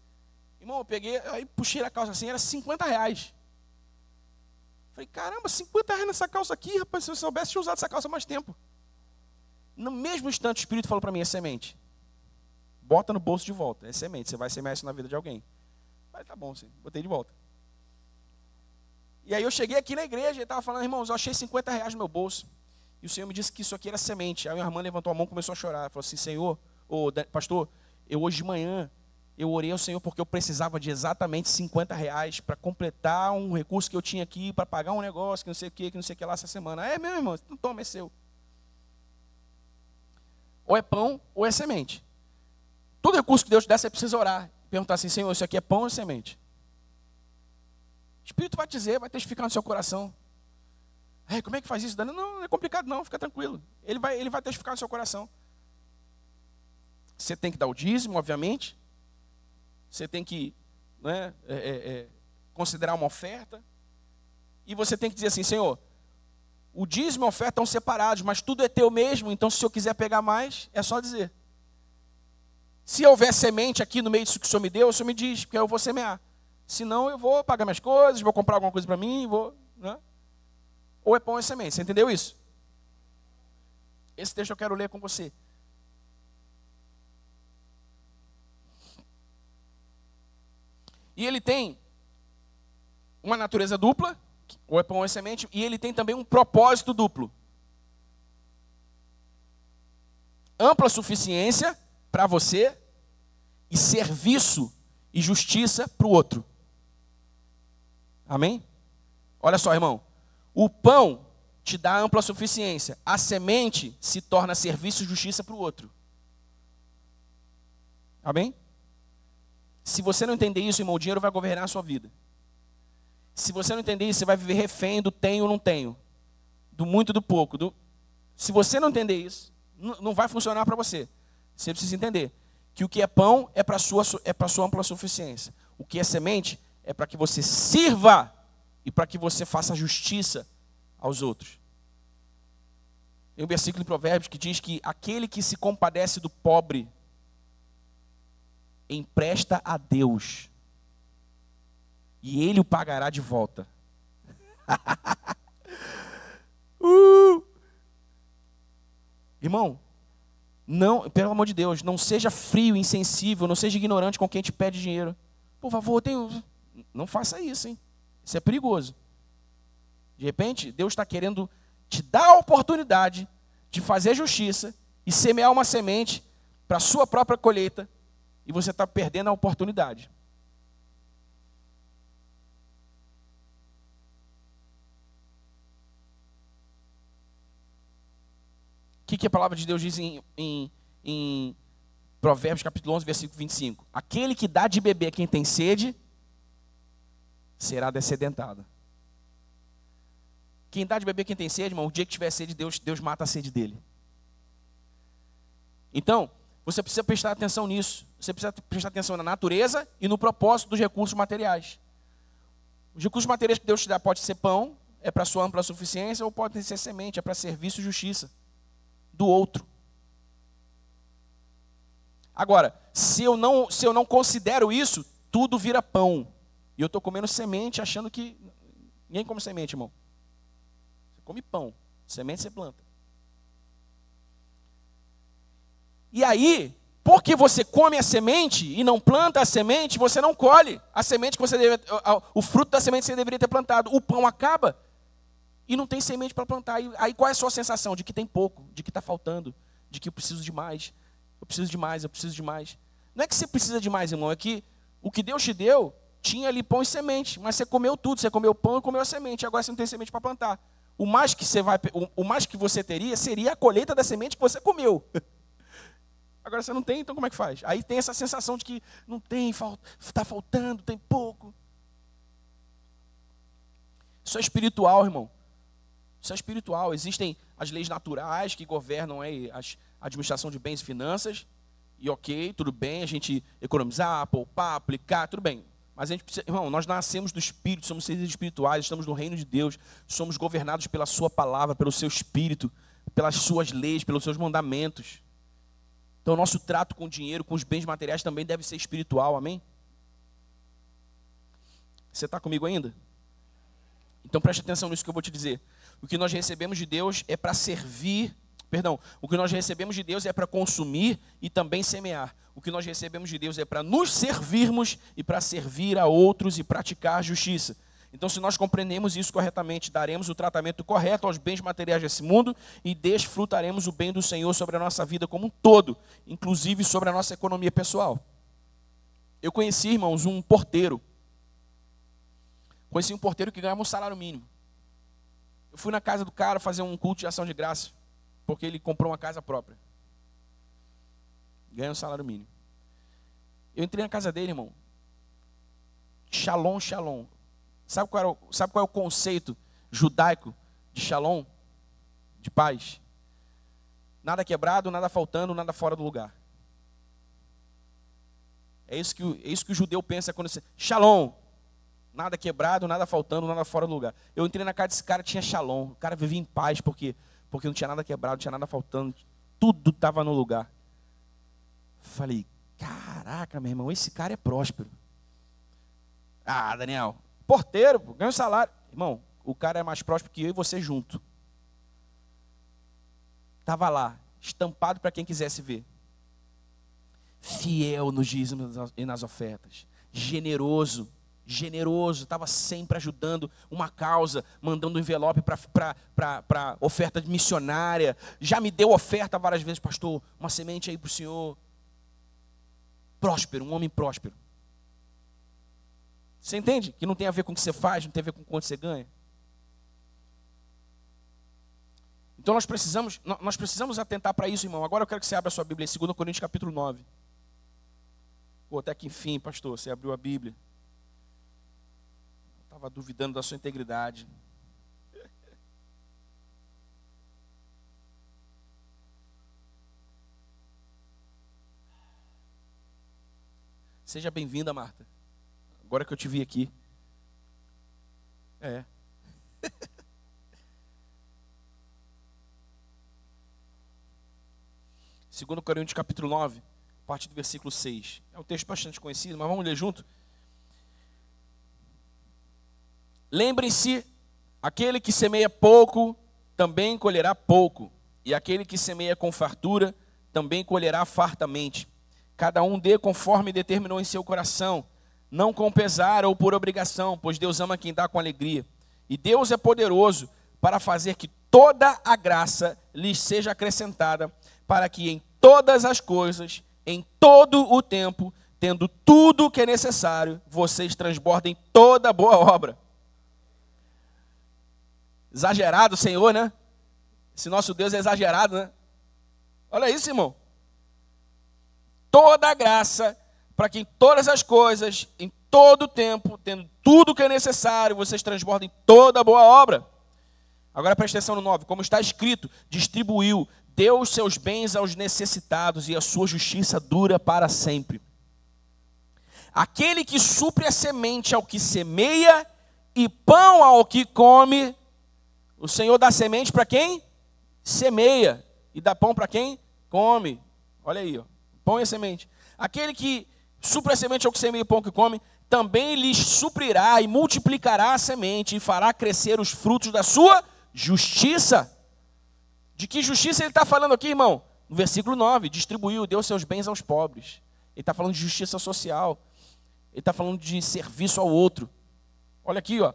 Irmão, eu peguei, aí puxei a calça assim, era R$50. Falei, caramba, R$50 nessa calça aqui, rapaz, se eu soubesse, tinha usado essa calça há mais tempo. No mesmo instante o Espírito falou para mim, é semente. Bota no bolso de volta, é semente, você vai semear isso na vida de alguém. Falei, tá bom, sim, botei de volta. E aí eu cheguei aqui na igreja e estava falando, irmãos, eu achei R$50 no meu bolso. E o Senhor me disse que isso aqui era semente. Aí a minha irmã levantou a mão e começou a chorar. Falou assim, Senhor, pastor, eu hoje de manhã, eu orei ao Senhor porque eu precisava de exatamente R$50 para completar um recurso que eu tinha aqui, para pagar um negócio, que não sei o que lá essa semana. É mesmo, irmão, então toma, é seu. Ou é pão ou é semente. Todo recurso que Deus te dá, você precisa orar. Perguntar assim, Senhor, isso aqui é pão ou é semente? O Espírito vai te dizer, vai testificar no seu coração. Como é que faz isso? Não é complicado não, fica tranquilo. Ele vai testificar no seu coração. Você tem que dar o dízimo, obviamente. Você tem que considerar uma oferta. E você tem que dizer assim, Senhor, o dízimo e a oferta estão separados, mas tudo é teu mesmo, então se eu quiser pegar mais, é só dizer. Se houver semente aqui no meio disso que o Senhor me deu, o Senhor me diz, porque eu vou semear. Senão eu vou pagar minhas coisas, vou comprar alguma coisa para mim, né? Ou é pão ou é semente, você entendeu isso? Esse texto eu quero ler com você. E ele tem uma natureza dupla, ou é pão ou é semente, e ele tem também um propósito duplo. Ampla suficiência para você e serviço e justiça para o outro. Amém? Olha só, irmão. O pão te dá ampla suficiência. A semente se torna serviço e justiça para o outro. Amém? Se você não entender isso, irmão, o dinheiro vai governar a sua vida. Se você não entender isso, você vai viver refém do tenho ou não tenho. Do muito e do pouco. Se você não entender isso, não vai funcionar para você. Você precisa entender que o que é pão é para a sua ampla suficiência. O que é semente é para que você sirva e para que você faça justiça aos outros. Tem um versículo em Provérbios que diz que aquele que se compadece do pobre empresta a Deus e Ele o pagará de volta. Irmão, não, pelo amor de Deus, não seja frio, insensível, não seja ignorante com quem te pede dinheiro. Por favor, não faça isso, hein? Isso é perigoso. De repente, Deus está querendo te dar a oportunidade de fazer justiça e semear uma semente para a sua própria colheita e você está perdendo a oportunidade. O que a palavra de Deus diz em Provérbios capítulo 11, versículo 25? Aquele que dá de beber a quem tem sede, será descedentado. Quem dá de beber a quem tem sede, irmão, o dia que tiver sede, Deus mata a sede dele. Então, você precisa prestar atenção nisso. Você precisa prestar atenção na natureza e no propósito dos recursos materiais. Os recursos materiais que Deus te dá pode ser pão, é para sua ampla suficiência, ou pode ser semente, é para serviço e justiça do outro. Agora, se eu não considero isso, tudo vira pão. E eu estou comendo semente achando que... Ninguém come semente, irmão. Você come pão. Semente você planta. E aí, porque você come a semente e não planta a semente, você não colhe a semente que você o fruto da semente que você deveria ter plantado. O pão acaba e não tem semente para plantar. Aí qual é a sua sensação? De que tem pouco, de que está faltando, de que eu preciso de mais. Eu preciso de mais, eu preciso de mais. Não é que você precisa de mais, irmão. É que o que Deus te deu, tinha ali pão e semente. Mas você comeu tudo. Você comeu pão e comeu a semente. Agora você não tem semente para plantar. O mais que você teria seria a colheita da semente que você comeu. Agora você não tem, então como é que faz? Aí tem essa sensação de que não tem, está faltando, tem pouco. Isso é espiritual, irmão. Isso é espiritual. Existem as leis naturais que governam aí a administração de bens e finanças. E ok, tudo bem, a gente economizar, poupar, aplicar, tudo bem. Mas a gente precisa, irmão, nós nascemos do Espírito, somos seres espirituais, estamos no reino de Deus, somos governados pela sua palavra, pelo seu Espírito, pelas suas leis, pelos seus mandamentos. Então o nosso trato com o dinheiro, com os bens materiais também deve ser espiritual, amém? Você está comigo ainda? Então preste atenção nisso que eu vou te dizer. O que nós recebemos de Deus é para servir, o que nós recebemos de Deus é para consumir e também semear. O que nós recebemos de Deus é para nos servirmos e para servir a outros e praticar a justiça. Então, se nós compreendemos isso corretamente, daremos o tratamento correto aos bens materiais desse mundo e desfrutaremos o bem do Senhor sobre a nossa vida como um todo, inclusive sobre a nossa economia pessoal. Eu conheci, irmãos, um porteiro. Conheci um porteiro que ganhava um salário mínimo. Eu fui na casa do cara fazer um culto de ação de graça, porque ele comprou uma casa própria. Ganha um salário mínimo. Eu entrei na casa dele, irmão. Shalom, shalom. Sabe qual é o conceito judaico de shalom? De paz? Nada quebrado, nada faltando, nada fora do lugar. É isso que o judeu pensa quando você... Shalom. Nada quebrado, nada faltando, nada fora do lugar. Eu entrei na casa desse cara, tinha shalom. O cara vivia em paz porque não tinha nada quebrado, não tinha nada faltando. Tudo estava no lugar. Falei, caraca, meu irmão, esse cara é próspero. Ah, Daniel, porteiro, ganha um salário. Irmão, o cara é mais próspero que eu e você junto. Estava lá, estampado para quem quisesse ver. Fiel nos dízimos e nas ofertas. Generoso, estava sempre ajudando uma causa, mandando um envelope para oferta missionária. Já me deu oferta várias vezes, pastor, uma semente aí para o senhor. Próspero, um homem próspero. Você entende? Que não tem a ver com o que você faz, não tem a ver com quanto você ganha. Então nós precisamos atentar para isso, irmão. Agora eu quero que você abra a sua Bíblia em 2 Coríntios capítulo 9. Pô, até que enfim, pastor, você abriu a Bíblia. Estava duvidando da sua integridade. Seja bem-vinda, Marta. Agora que eu te vi aqui. É. 2 Coríntios capítulo 9, a partir do versículo 6. É um texto bastante conhecido, mas vamos ler junto. Lembrem-se, aquele que semeia pouco, também colherá pouco. E aquele que semeia com fartura, também colherá fartamente. Cada um dê conforme determinou em seu coração, não com pesar ou por obrigação, pois Deus ama quem dá com alegria. E Deus é poderoso para fazer que toda a graça lhes seja acrescentada, para que em todas as coisas, em todo o tempo, tendo tudo o que é necessário, vocês transbordem toda boa obra. Exagerado, Senhor, né? Esse nosso Deus é exagerado, né? Olha isso, irmão. Toda a graça, para que em todas as coisas, em todo o tempo, tendo tudo o que é necessário, vocês transbordem toda boa obra. Agora presta atenção no 9. Como está escrito, distribuiu, deu os seus bens aos necessitados e a sua justiça dura para sempre. Aquele que supre a semente ao que semeia e pão ao que come, O Senhor dá semente para quem semeia e dá pão para quem come. Olha aí, ó. Pão e a semente. Aquele que supre a semente ao que semeia e o pão que come, também lhes suprirá e multiplicará a semente e fará crescer os frutos da sua justiça. De que justiça ele está falando aqui, irmão? No versículo 9, distribuiu, deu seus bens aos pobres. Ele está falando de justiça social. Ele está falando de serviço ao outro. Olha aqui, ó.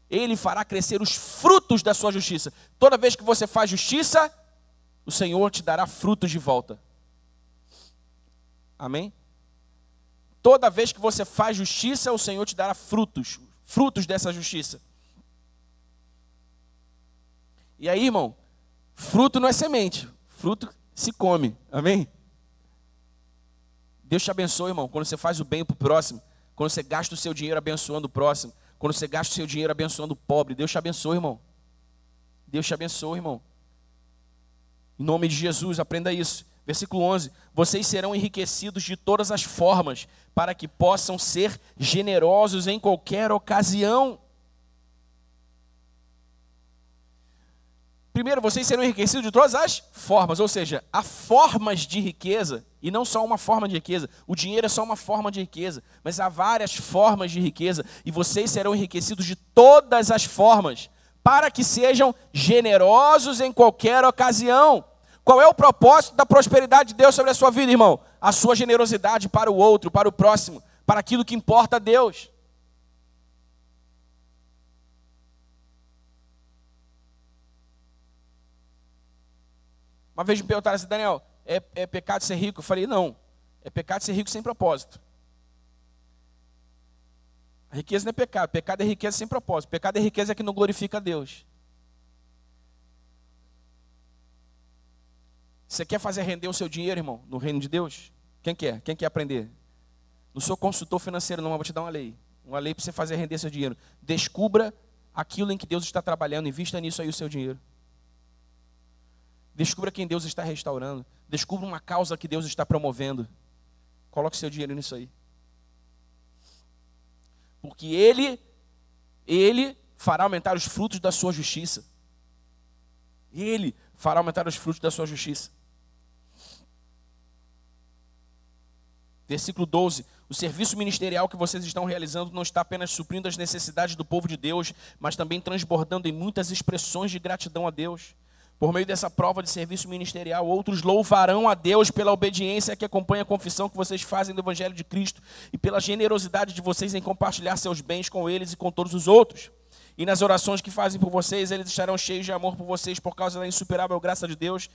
Ele fará crescer os frutos da sua justiça. Toda vez que você faz justiça, o Senhor te dará frutos de volta. Amém? Toda vez que você faz justiça, o Senhor te dará frutos. Frutos dessa justiça. E aí, irmão, fruto não é semente. Fruto se come. Amém? Deus te abençoe, irmão, quando você faz o bem para o próximo. Quando você gasta o seu dinheiro abençoando o próximo. Quando você gasta o seu dinheiro abençoando o pobre. Deus te abençoe, irmão. Deus te abençoe, irmão. Em nome de Jesus, aprenda isso. Versículo 11. Vocês serão enriquecidos de todas as formas, para que possam ser generosos em qualquer ocasião. Primeiro, vocês serão enriquecidos de todas as formas, ou seja, há formas de riqueza, e não só uma forma de riqueza. O dinheiro é só uma forma de riqueza, mas há várias formas de riqueza, e vocês serão enriquecidos de todas as formas, para que sejam generosos em qualquer ocasião. Qual é o propósito da prosperidade de Deus sobre a sua vida, irmão? A sua generosidade para o outro, para o próximo, para aquilo que importa a Deus. Uma vez me perguntaram assim, Daniel, é pecado ser rico? Eu falei, não, é pecado ser rico sem propósito. A riqueza não é pecado, pecado é riqueza sem propósito. Pecado é riqueza que não glorifica a Deus. Você quer fazer render o seu dinheiro, irmão, no reino de Deus? Quem quer? Quem quer aprender? Não sou consultor financeiro não, mas vou te dar uma lei. Uma lei para você fazer render seu dinheiro. Descubra aquilo em que Deus está trabalhando, invista nisso aí o seu dinheiro. Descubra quem Deus está restaurando. Descubra uma causa que Deus está promovendo. Coloque seu dinheiro nisso aí. Porque Ele fará aumentar os frutos da sua justiça. Ele fará aumentar os frutos da sua justiça. Versículo 12. O serviço ministerial que vocês estão realizando não está apenas suprindo as necessidades do povo de Deus, mas também transbordando em muitas expressões de gratidão a Deus. Por meio dessa prova de serviço ministerial, outros louvarão a Deus pela obediência que acompanha a confissão que vocês fazem do Evangelho de Cristo e pela generosidade de vocês em compartilhar seus bens com eles e com todos os outros. E nas orações que fazem por vocês, eles estarão cheios de amor por vocês por causa da insuperável graça de Deus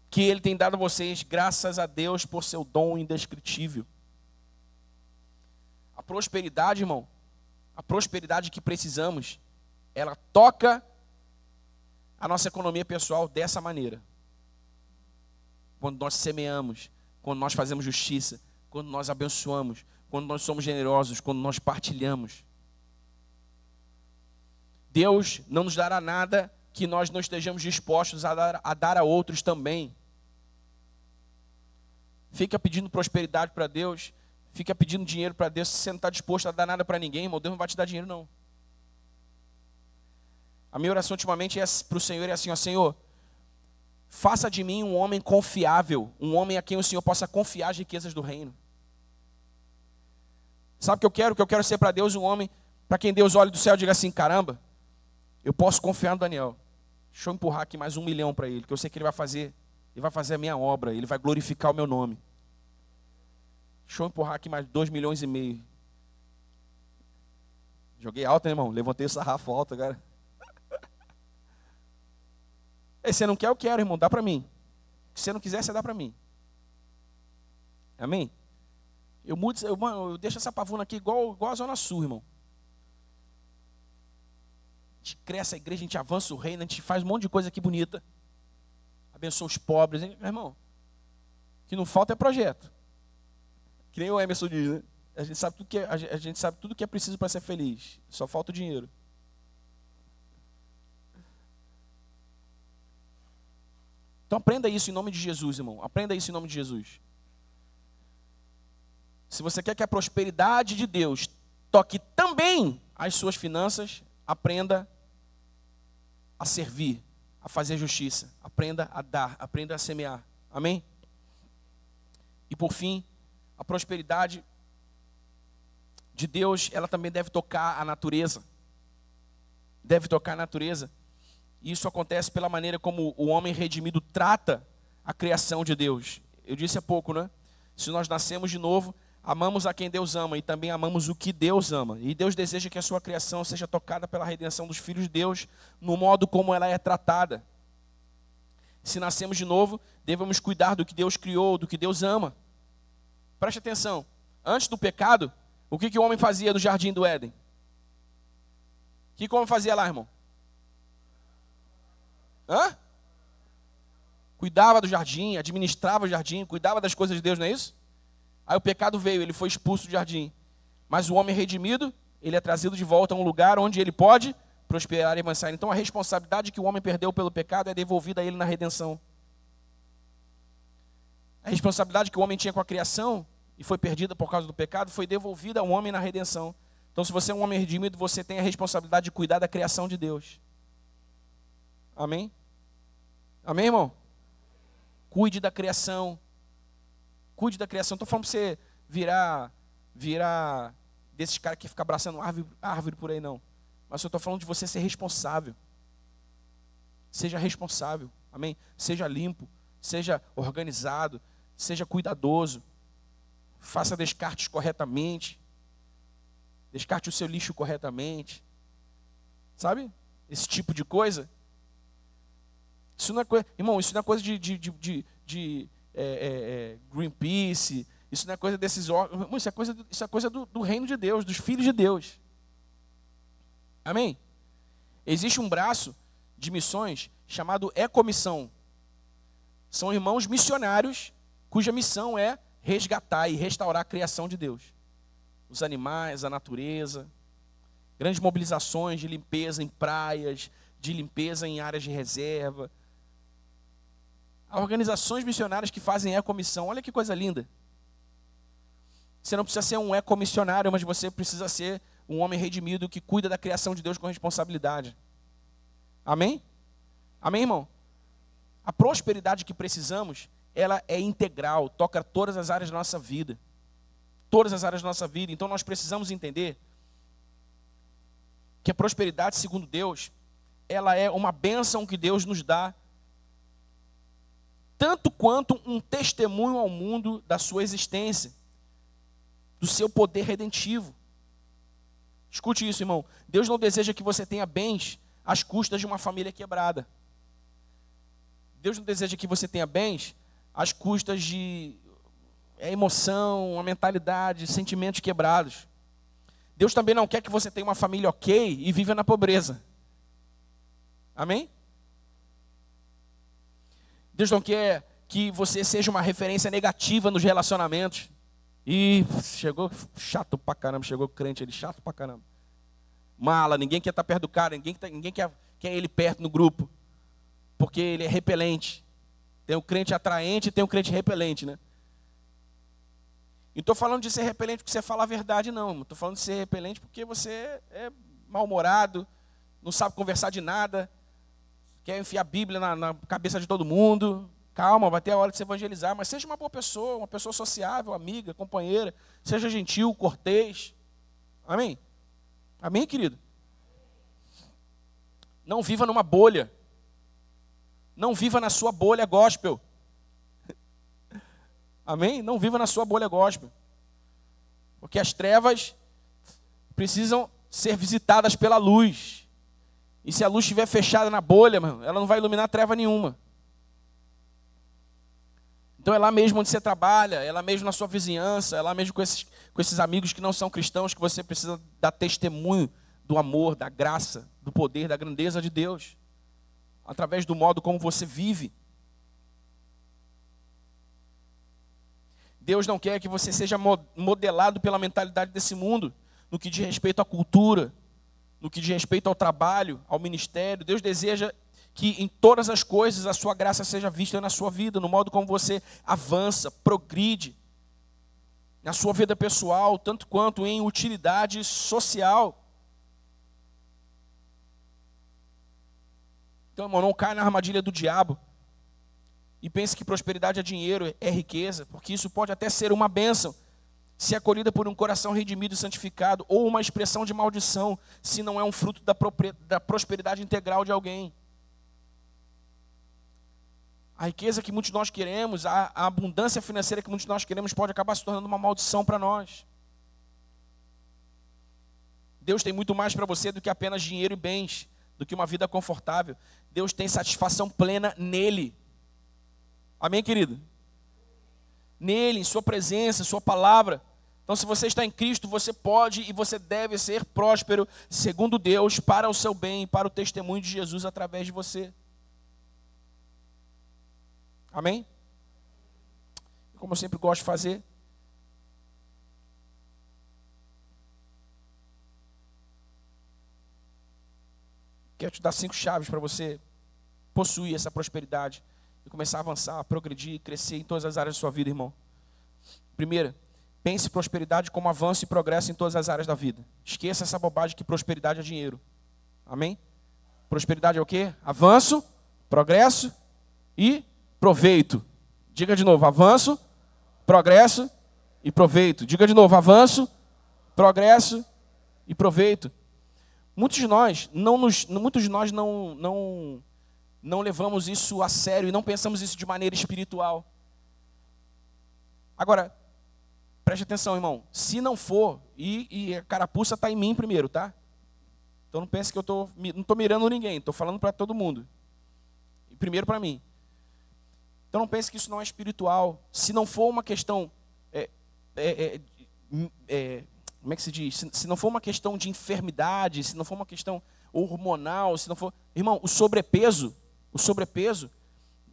que Ele tem dado a vocês, graças a Deus por seu dom indescritível. A prosperidade, irmão, a prosperidade que precisamos, ela toca a nossa economia pessoal dessa maneira. Quando nós semeamos, quando nós fazemos justiça, quando nós abençoamos, quando nós somos generosos, quando nós partilhamos. Deus não nos dará nada que nós não estejamos dispostos a dar a outros também. Fica pedindo prosperidade para Deus, fica pedindo dinheiro para Deus, se você não está disposto a dar nada para ninguém, irmão, Deus não vai te dar dinheiro não. A minha oração ultimamente para o Senhor é assim, ó, Senhor, faça de mim um homem confiável, um homem a quem o Senhor possa confiar as riquezas do reino. Sabe o que eu quero? O que eu quero ser para Deus um homem, para quem Deus olhe do céu e diga assim, caramba, eu posso confiar no Daniel. Deixa eu empurrar aqui mais 1 milhão para ele, que eu sei que ele vai fazer a minha obra, ele vai glorificar o meu nome. Deixa eu empurrar aqui mais 2,5 milhões. Joguei alto, né, irmão? Levantei o sarrafo alto, cara. Se você não quer, eu quero, irmão, dá para mim. Se você não quiser, você dá para mim. Amém? Eu deixo essa pavuna aqui igual a Zona Sul, irmão. A gente cresce a igreja, a gente avança o reino, a gente faz um monte de coisa aqui bonita. Abençoa os pobres. Hein? Meu irmão, o que não falta é projeto. Que nem o Emerson diz, né? A gente sabe tudo que é preciso para ser feliz. Só falta o dinheiro. Então aprenda isso em nome de Jesus, irmão. Aprenda isso em nome de Jesus. Se você quer que a prosperidade de Deus toque também as suas finanças, aprenda a servir, a fazer justiça. Aprenda a dar, aprenda a semear. Amém? E por fim, a prosperidade de Deus, ela também deve tocar a natureza. Deve tocar a natureza. E isso acontece pela maneira como o homem redimido trata a criação de Deus. Eu disse há pouco, né? Se nós nascemos de novo, amamos a quem Deus ama e também amamos o que Deus ama. E Deus deseja que a sua criação seja tocada pela redenção dos filhos de Deus no modo como ela é tratada. Se nascemos de novo, devemos cuidar do que Deus criou, do que Deus ama. Preste atenção. Antes do pecado, o que o homem fazia no jardim do Éden? O que o homem fazia lá, irmão? Hã? Cuidava do jardim, administrava o jardim, cuidava das coisas de Deus, não é isso? Aí o pecado veio, ele foi expulso do jardim. Mas o homem redimido, ele é trazido de volta a um lugar onde ele pode prosperar e avançar. Então a responsabilidade que o homem perdeu pelo pecado é devolvida a ele na redenção. A responsabilidade que o homem tinha com a criação e foi perdida por causa do pecado foi devolvida ao homem na redenção. Então se você é um homem redimido, você tem a responsabilidade de cuidar da criação de Deus. Amém? Amém, irmão? Cuide da criação. Cuide da criação. Não estou falando para você virar desses caras que ficam abraçando árvore por aí, não. Mas eu estou falando de você ser responsável. Seja responsável. Amém? Seja limpo. Seja organizado. Seja cuidadoso. Faça descartes corretamente. Descarte o seu lixo corretamente. Sabe? Esse tipo de coisa. Isso não é coisa, irmão, isso não é coisa de Greenpeace, isso não é coisa desses órgãos, isso é coisa do reino de Deus, dos filhos de Deus. Amém? Existe um braço de missões chamado Ecomissão. São irmãos missionários cuja missão é resgatar e restaurar a criação de Deus. Os animais, a natureza, grandes mobilizações de limpeza em praias, de limpeza em áreas de reserva. Há organizações missionárias que fazem ecomissão. Olha que coisa linda. Você não precisa ser um ecomissionário, mas você precisa ser um homem redimido que cuida da criação de Deus com responsabilidade. Amém? Amém, irmão? A prosperidade que precisamos, ela é integral, toca todas as áreas da nossa vida. Todas as áreas da nossa vida. Então nós precisamos entender que a prosperidade, segundo Deus, ela é uma bênção que Deus nos dá, tanto quanto um testemunho ao mundo da sua existência, do seu poder redentivo. Escute isso, irmão. Deus não deseja que você tenha bens às custas de uma família quebrada. Deus não deseja que você tenha bens às custas de emoção, uma mentalidade, sentimentos quebrados. Deus também não quer que você tenha uma família ok e viva na pobreza. Amém? Deus não quer que você seja uma referência negativa nos relacionamentos. E chegou chato pra caramba, chegou crente ali, chato pra caramba. Mala, ninguém quer estar perto do cara, ninguém quer ele perto no grupo. Porque ele é repelente. Tem o crente atraente e tem o crente repelente, né? E estou falando de ser repelente porque você fala a verdade, não. Estou falando de ser repelente porque você é mal-humorado, não sabe conversar de nada, quer enfiar a Bíblia na cabeça de todo mundo. Calma, vai ter a hora de se evangelizar, mas seja uma boa pessoa, uma pessoa sociável, amiga, companheira, seja gentil, cortês. Amém? Amém, querido? Não viva numa bolha. Não viva na sua bolha gospel. Amém? Não viva na sua bolha gospel. Porque as trevas precisam ser visitadas pela luz. E se a luz estiver fechada na bolha, mano, ela não vai iluminar treva nenhuma. Então é lá mesmo onde você trabalha, é lá mesmo na sua vizinhança, é lá mesmo com esses amigos que não são cristãos que você precisa dar testemunho do amor, da graça, do poder, da grandeza de Deus. Através do modo como você vive. Deus não quer que você seja modelado pela mentalidade desse mundo, no que diz respeito à cultura, no que diz respeito ao trabalho, ao ministério. Deus deseja que em todas as coisas a sua graça seja vista na sua vida, no modo como você avança, progride, na sua vida pessoal, tanto quanto em utilidade social. Então, irmão, não caia na armadilha do diabo e pense que prosperidade é dinheiro, é riqueza, porque isso pode até ser uma bênção, se acolhida por um coração redimido e santificado, ou uma expressão de maldição, se não é um fruto da prosperidade integral de alguém. A riqueza que muitos de nós queremos, a abundância financeira que muitos de nós queremos pode acabar se tornando uma maldição para nós. Deus tem muito mais para você do que apenas dinheiro e bens, do que uma vida confortável. Deus tem satisfação plena nele. Amém, querido? Nele, em sua presença, sua palavra. Então, se você está em Cristo, você pode e você deve ser próspero, segundo Deus, para o seu bem e para o testemunho de Jesus através de você. Amém? Como eu sempre gosto de fazer, quero te dar 5 chaves para você possuir essa prosperidade e começar a avançar, a progredir, crescer em todas as áreas da sua vida, irmão. Primeira, pense prosperidade como avanço e progresso em todas as áreas da vida. Esqueça essa bobagem que prosperidade é dinheiro. Amém? Prosperidade é o quê? Avanço, progresso e proveito. Diga de novo, avanço, progresso e proveito. Diga de novo, avanço, progresso e proveito. Muitos de nós não levamos isso a sério e não pensamos isso de maneira espiritual. Agora, preste atenção, irmão. Se não for, e a carapuça está em mim primeiro, tá? Então não pense que não estou mirando ninguém, estou falando para todo mundo. E primeiro para mim. Então não pense que isso não é espiritual. Se não for uma questão, como é que se diz? Se não for uma questão de enfermidade, se não for uma questão hormonal, se não for... Irmão, o sobrepeso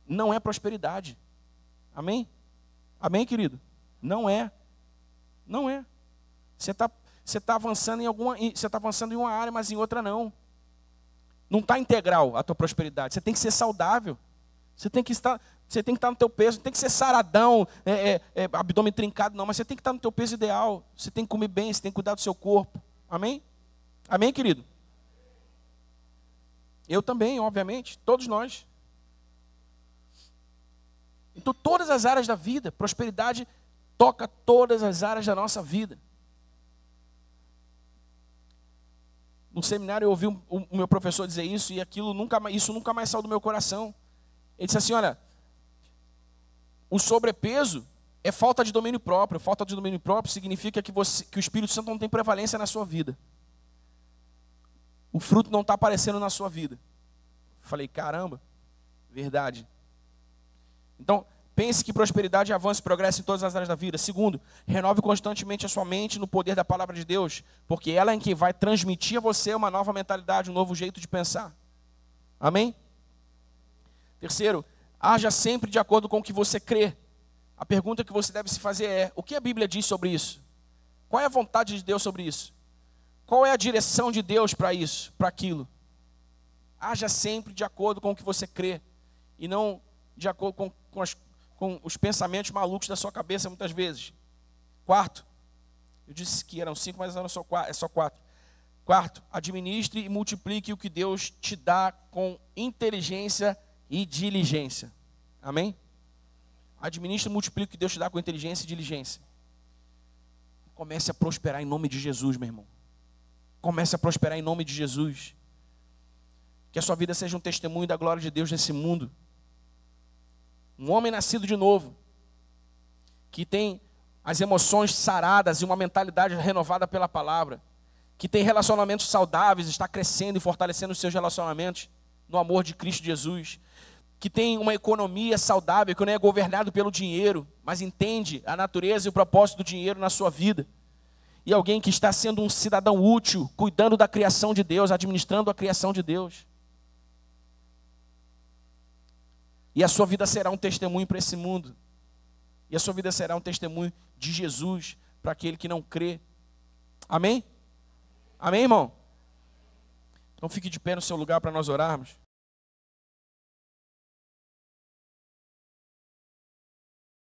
não é prosperidade. Amém? Amém, querido? Não é. Não é. Você tá avançando em uma área, mas em outra não. Não está integral a tua prosperidade. Você tem que ser saudável. Você tem que estar no teu peso, não tem que ser saradão, abdômen trincado, não, mas você tem que estar no teu peso ideal. Você tem que comer bem, você tem que cuidar do seu corpo. Amém? Amém, querido? Eu também, obviamente, todos nós. Então, todas as áreas da vida, prosperidade toca todas as áreas da nossa vida. No seminário eu ouvi o meu professor dizer isso, e isso nunca mais saiu do meu coração. Ele disse assim, olha, o sobrepeso é falta de domínio próprio. Falta de domínio próprio significa que o Espírito Santo não tem prevalência na sua vida. O fruto não está aparecendo na sua vida. Falei, caramba, verdade. Então, pense que prosperidade, avanço e progresso em todas as áreas da vida. Segundo, renove constantemente a sua mente no poder da palavra de Deus, porque ela é quem vai transmitir a você uma nova mentalidade, um novo jeito de pensar. Amém? Terceiro, haja sempre de acordo com o que você crê. A pergunta que você deve se fazer é, o que a Bíblia diz sobre isso? Qual é a vontade de Deus sobre isso? Qual é a direção de Deus para isso, para aquilo? Haja sempre de acordo com o que você crê, e não de acordo com os pensamentos malucos da sua cabeça, muitas vezes. Quarto, eu disse que eram 5, mas é só 4. Quarto, administre e multiplique o que Deus te dá com inteligência e diligência. Amém? Administre e multiplique o que Deus te dá com inteligência e diligência. Comece a prosperar em nome de Jesus, meu irmão. Comece a prosperar em nome de Jesus. Que a sua vida seja um testemunho da glória de Deus nesse mundo. Um homem nascido de novo, que tem as emoções saradas e uma mentalidade renovada pela palavra, que tem relacionamentos saudáveis, está crescendo e fortalecendo os seus relacionamentos no amor de Cristo Jesus, que tem uma economia saudável, que não é governado pelo dinheiro, mas entende a natureza e o propósito do dinheiro na sua vida. E alguém que está sendo um cidadão útil, cuidando da criação de Deus, administrando a criação de Deus. E a sua vida será um testemunho para esse mundo. E a sua vida será um testemunho de Jesus para aquele que não crê. Amém? Amém, irmão? Então fique de pé no seu lugar para nós orarmos.